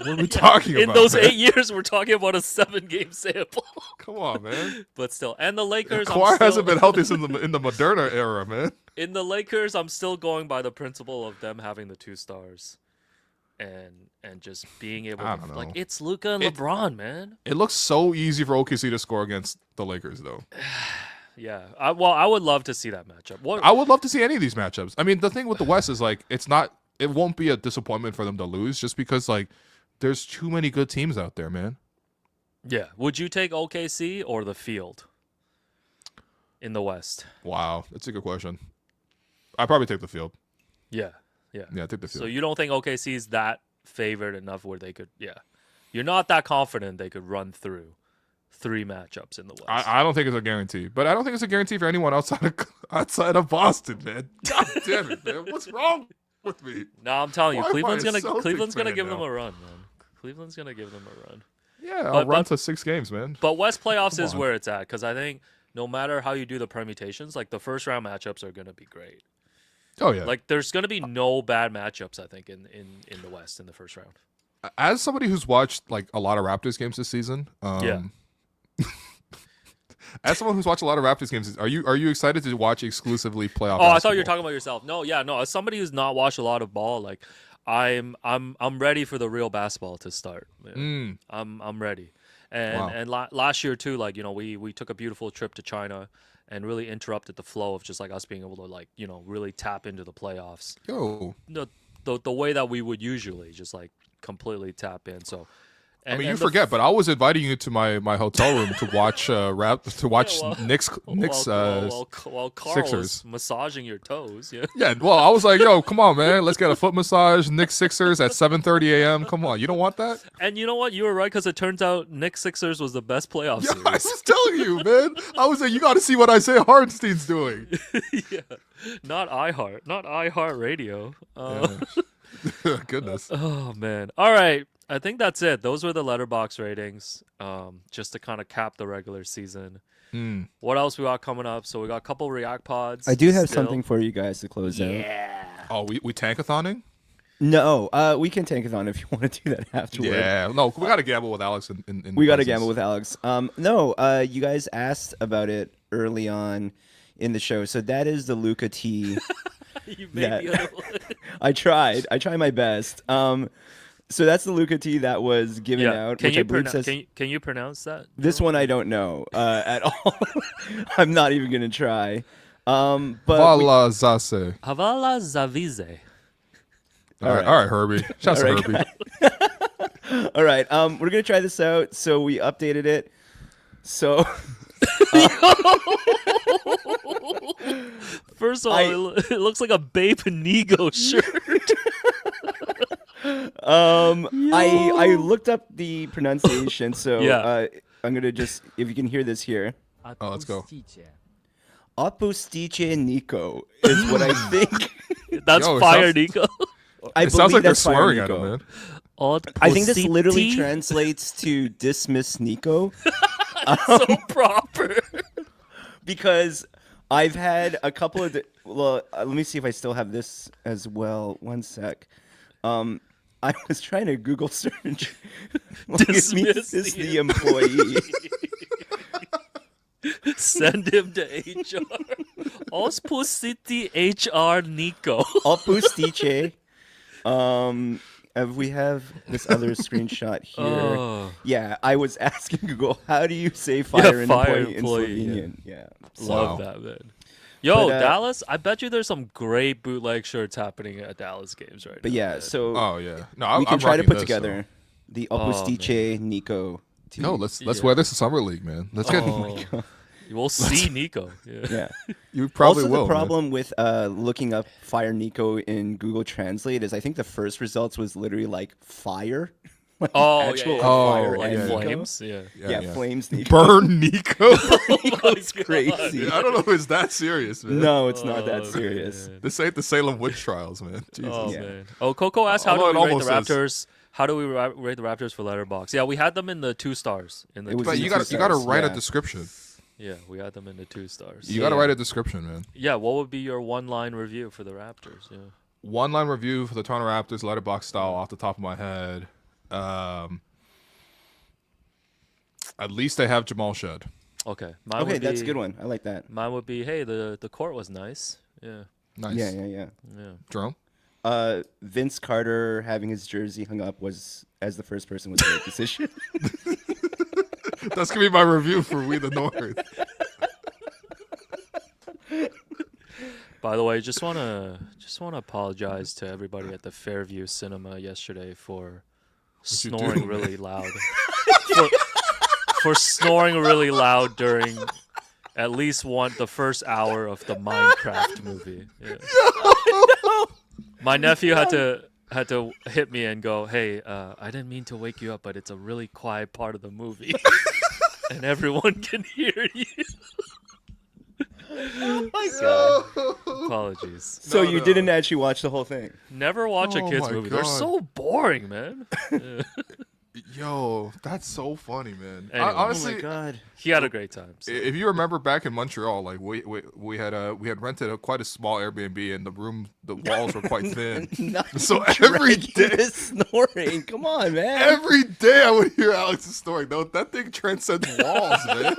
What are we talking about? In those 8 years, we're talking about a 7-game sample. Come on, man. But still, and the Lakers. Kawhi hasn't been healthy since in the Moderna era, man. In the Lakers, I'm still going by the principle of them having the 2 stars, and just being able to it's Luka and LeBron, man. It looks so easy for OKC to score against the Lakers, though. Yeah, I would love to see that matchup. I would love to see any of these matchups. I mean, the thing with the West is it won't be a disappointment for them to lose just because there's too many good teams out there, man. Yeah. Would you take OKC or the field in the West? Wow, that's a good question. I'd probably take the field. Yeah, I take the field. So you don't think OKC is that favored enough where they could? Yeah, you're not that confident they could run through 3 matchups in the West. I don't think it's a guarantee, but I don't think it's a guarantee for anyone outside of Boston, man. God damn it, man! What's wrong with me? No, I'm telling you, Cleveland's gonna give them a run, man. Cleveland's gonna give them a run. Yeah, I'll run to 6 games, man. But West playoffs is where it's at because I think no matter how you do the permutations, the first round matchups are gonna be great. Oh yeah. There's gonna be no bad matchups, I think, in the West in the first round. As somebody who's watched a lot of Raptors games this season, yeah. As someone who's watched a lot of Raptors games, are you excited to watch exclusively playoff? Oh, I thought you were talking about yourself. No, as somebody who's not watched a lot of ball, I'm ready for the real basketball to start. I'm ready. And last year too, we took a beautiful trip to China and really interrupted the flow of just us being able to really tap into the playoffs. Yo. The way that we would usually just completely tap in. So you forget, but I was inviting you to my hotel room to watch Knicks while Carl Sixers was massaging your toes. Yeah. Yeah. Well, I was like, yo, come on, man, let's get a foot massage. Knicks Sixers at 7:30 a.m. Come on, you don't want that? And you know what? You were right because it turns out Knicks Sixers was the best playoff series. I was telling you, man. I was like, you got to see what Isaiah Hartenstein's doing. Yeah. Not iHeart Radio. Goodness. Oh man. All right. I think that's it. Those were the Letterboxd ratings, just to kind of cap the regular season. What else we got coming up? So we got a couple React pods. I do have something for you guys to close out. Oh, we tankathоning? No, we can tankathon if you want to do that afterward. Yeah, no, we got to gamble with Alex. We got to gamble with Alex. No, you guys asked about it early on in the show. So that is the Luka tea. You made the other one. I tried my best. So that's the Luka tea that was given out, Can which you I believe says can you pronounce that? this one. I don't know at all. I'm not even gonna try. But Vala Zase. Havala Zavize. All right, Herbie. Shouts to All right, Herbie. all right. We're gonna try this out. So we updated it. So First of all, it looks like a Babe Inigo shirt. I looked up the pronunciation. So Yeah. I'm gonna just if you can hear this here. Oh, let's go. Opustice Nico is what I think. That's Yo, it fire, sounds- Nico. I It sounds believe like they're that's Fire swearing at Nico. him, man. I think this literally Oddpussy. translates to dismiss Nico. So proper. Because I've had a couple of let me see if I still have this as well. One sec. I was trying to Google search. Like, it means Dismiss the employee. Send him to HR. Ospusity HR Nico. Opustice. We have this other screenshot here. Oh. Yeah, I was asking Google, how do you say fire an fire employee in employee, yeah. Slovenian? Yeah. Love Wow. that, man. Yo, But, Dallas, I bet you there's some great bootleg shirts happening at Dallas games right But now. yeah, man. so Oh yeah. No, we can I'm try to rocking put this, together the Oh, Opustice Nico team. So. No, let's Yeah. wear this to summer league, man. Let's get. Oh, we'll see Nico. Yeah. Yeah. You probably also, will. the man. problem with looking up Fire Nico in Google Translate is I think the first results was literally like fire. Like Oh, actual yeah. fire Like and Nico. flames. Yeah. Yeah, flames Nico. Burn Nico. Nico's crazy. I don't know if it's that serious, man. No, it's not Oh, that serious. man. This ain't the Salem witch trials, man. Jesus. Oh Yeah. man. Oh, Coco asked how Although do it we rate the almost Raptors? How do we rate the Raptors for Letterboxd? Yeah, we had them in the 2 stars. In the It was two But in you the got two you got to stars, write yeah. a description. Yeah, we had them in the 2 stars. You got to Yeah. write a description, man. Yeah, what would be your 1-line review for the Raptors? Yeah. One line review for the Toronto Raptors, letterbox style, off the top of my head. At least they have Jamal Shed. Okay. Mine Okay, would that's a be- good one. I like that. Mine would be, hey, the court was nice. Yeah. Nice. Yeah, yeah, yeah. Yeah. Jerome? Vince Carter having his jersey hung up was as the first person was the right decision. That's going to be my review for We the North. By the way, just wanna apologize to everybody at the Fairview Cinema yesterday for you do, snoring man? really loud. for snoring really loud during at least the first hour of the Minecraft movie. Yeah. My nephew had to hit me and go, "Hey, I didn't mean to wake you up, but it's a really quiet part of the movie, and everyone can hear you." Oh my god. Apologies. So No, you no. didn't actually watch the whole thing. Never watch a Oh kids my movie. They're God. so boring, man. Yeah. Yo, that's so funny, man. Anyway. Honestly, Oh my god. He had a great time. So. if you remember back in Montreal, like we had rented quite a small Airbnb, and the walls were quite thin. Not So every dragging day- this snoring. Come on, man. Every day I would hear Alex's story. No, that thing transcends walls, man.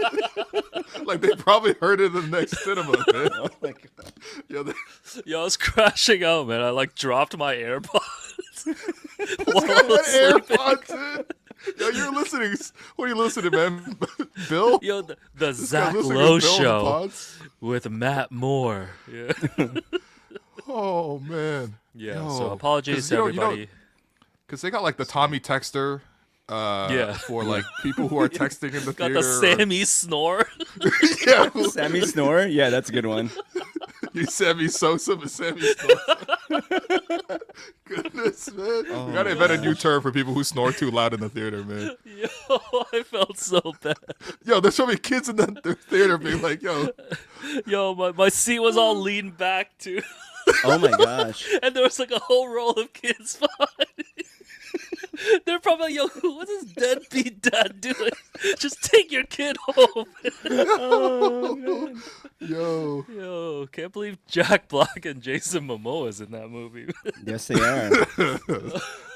Like they probably heard it in the next cinema, man. Oh my god. Yo, Yo, I was crashing out, man. I like dropped my AirPods. while I got was sleeping. AirPods in. Yo, you're listening. What are you listening, man? Bill? Yo, the This guy Zach listening to Lowe Bill on the show pods? with Matt Moore. Yeah. Oh man. Yeah. Yo. So apologies 'Cause, to you know, everybody. Because they got like the Tommy Texter. Yeah. For like people who are texting in the Got theater. the Sammy snore. Yeah. Sammy Snore? Yeah, that's a good one. You Sammy Sosa, but Sammy Sosa. Goodness, man. Oh we gotta my invent a new gosh. term for people who snore too loud in the theater, man. Yo, I felt so bad. Yo, there's so many kids in the theater being like, yo, Yo, my seat was all leaned back too. Oh my gosh. And there was like a whole row of kids behind me. They're probably like, yo, what's this deadbeat dad doing? Just take your kid home. Oh, man. yo. Yo, can't believe Jack Black and Jason Momoa's in that movie. Yes, they are.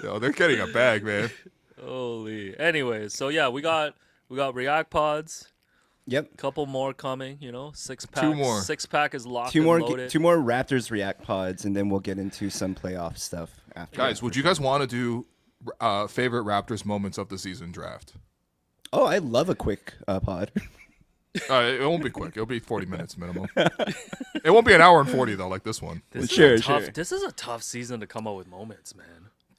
Yo, they're getting a bag, man. Holy. Anyways, so yeah, we got React Pods. Yep. Couple more coming, 6-pack. Two more. 6-pack is locked Two and more, loaded. two more Raptors React pods, and then we'll get into some playoff stuff after. Guys, would you guys want to do favorite Raptors moments of the season draft. Oh, I love a quick pod. It won't be quick. It'll be 40 minutes minimum. It won't be an hour and 40 though, like this one. This Sure, is a tough, sure. This is a tough season to come up with moments, man.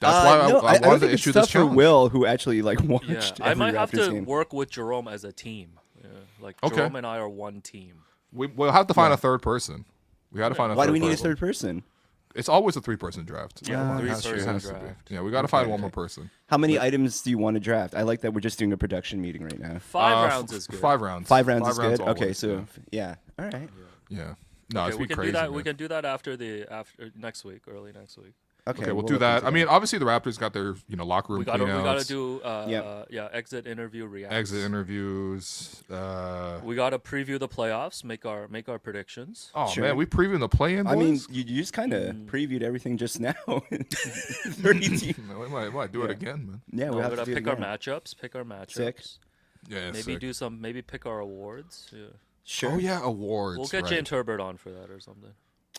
That's why No, I don't wanted think to it's issue this tough for challenge. Will, who actually watched. Yeah, Every I might have Raptors to game. work with Jerome as a team. Yeah, like Okay. Jerome and I are one team. We'll have to find a third person. We got to find a Why third do we need a person. third person? It's always a 3-person draft. Yeah, It has to three-person be. draft. Yeah, we got to find one more person. How many items do you want to draft? I like that we're just doing a production meeting right now. 5 rounds is good. 5 rounds. 5 rounds is good. always, Okay, so yeah, all right. yeah. No, Okay, it's we be can crazy. do that. man. We can do that after next week, early next week. Okay, we'll look do that. into I mean, obviously the Raptors got their locker room We gotta cleanouts, do Yep. exit interview reacts. exit interviews. We gotta preview the playoffs, make our predictions. Oh Sure. man, we previewing the play-in. I mean, boys? you just kind of Mm. previewed everything just now. 30 teams. We might do it again, man. Yeah, No, we'll we have to gotta do it pick our again. matchups. Pick our matchups. Sick. Yeah, Maybe pick our awards. Yeah. Sure. Oh yeah, awards. We'll get right. James Herbert on for that or something.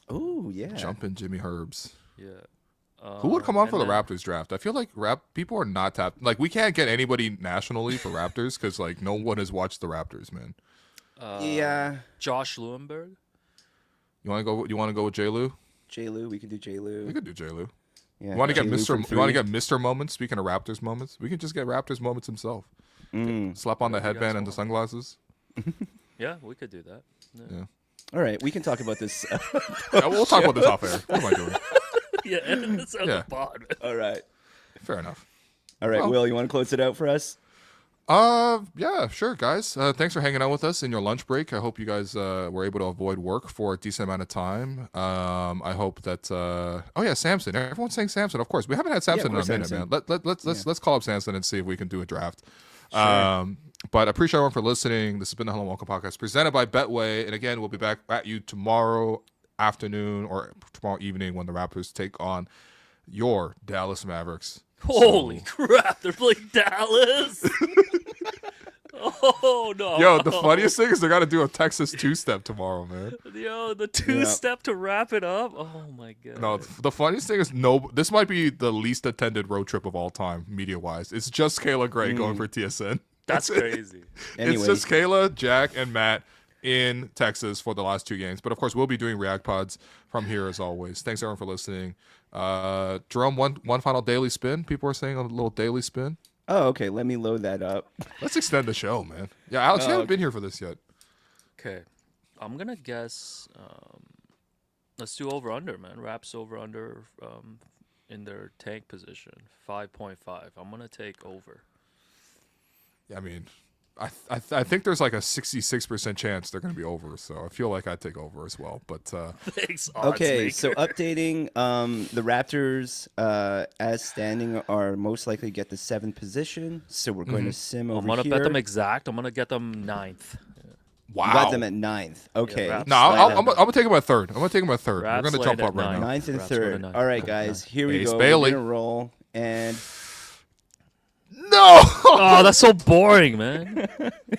Oh yeah. Jumping Jimmy Herbs. Yeah. Who would come on and for the then- Raptors draft? I feel like people are not tapped. Like we can't get anybody nationally for Raptors because like no one has watched the Raptors, man. Yeah. Josh Lewenberg. You want to go? You want to go with J. Lou? J. Lou, we could do J. Lou. We could do J. Lou. Yeah. You want to get J. Lou Mr. from You want to three. get Mr. Moments? Speaking of Raptors moments, we can just get Raptors moments himself. Mm. Slap on the Whatever you guys headband and the want. sunglasses. Yeah, we could do that. Yeah. All right, we can talk about this. Yeah, we'll talk about this off air. What am I doing? Yeah, it's on Yeah. the pod. Man. All right. Fair enough. All right, Well- Will, you want to close it out for us? Yeah, sure, guys. Thanks for hanging out with us in your lunch break. I hope you guys were able to avoid work for a decent amount of time. I hope that. Oh yeah, Samson. Everyone's saying Samson. Of course, we haven't had Samson in a course, minute, Samson. man. Let's call up Samson and see if we can do a draft. Sure. But I appreciate everyone for listening. This has been the Hello and Welcome podcast presented by Betway, and again, we'll be back at you tomorrow afternoon or tomorrow evening when the Raptors take on your Dallas Mavericks. Holy crap! They're playing Dallas. Oh no! Yo, the funniest thing is they got to do a Texas two-step tomorrow, man. Yo, the two-step to wrap it up. Oh my god. No, the funniest thing is this might be the least attended road trip of all time, media-wise. It's just Kayla Gray going for TSN. That's crazy. Anyway. It's just Kayla, Jack, and Matt in Texas for the last 2 games. But of course, we'll be doing React Pods from here as always. Thanks everyone for listening. Jerome, one final daily spin. People are saying a little daily spin. Oh, okay. Let me load that up. Let's extend the show, man. Yeah, Alex, you haven't been here for this yet. Okay, I'm gonna guess. Let's do over under, man. Raps over under in their tank position 5.5. I'm gonna take over. Yeah, I mean, I think there's like a 66% chance they're going to be over. So I feel like I'd take over as well. But Thanks. Okay, odds so maker. updating, the Raptors as standing are most likely to get the 7th position. So we're going to sim over I'm gonna here. bet them exact. I'm gonna get them 9th. wow. You got them at 9th. Okay. Raps No, slide I'm at going to take him at third. I'm going to take him at third. Raps We're going to slide jump at up right nine. now. 9th and Raps go to 3rd. 9th. All right, Okay, guys. Here we Ace go. Bailey. We're going to roll. And No! Oh, that's so boring, man.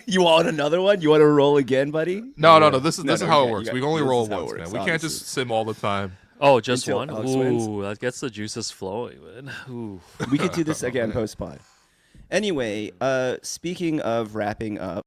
you want another one? You want to roll again, buddy? No. This is No, this is no, how yeah, it you works. got- We can only this roll is how it once, works, man. We can't obviously. just sim all the time. Oh, just Until one. Alex wins. Ooh, that gets the juices flowing, man. Ooh. We could do this again post-pod. Anyway, speaking of wrapping up,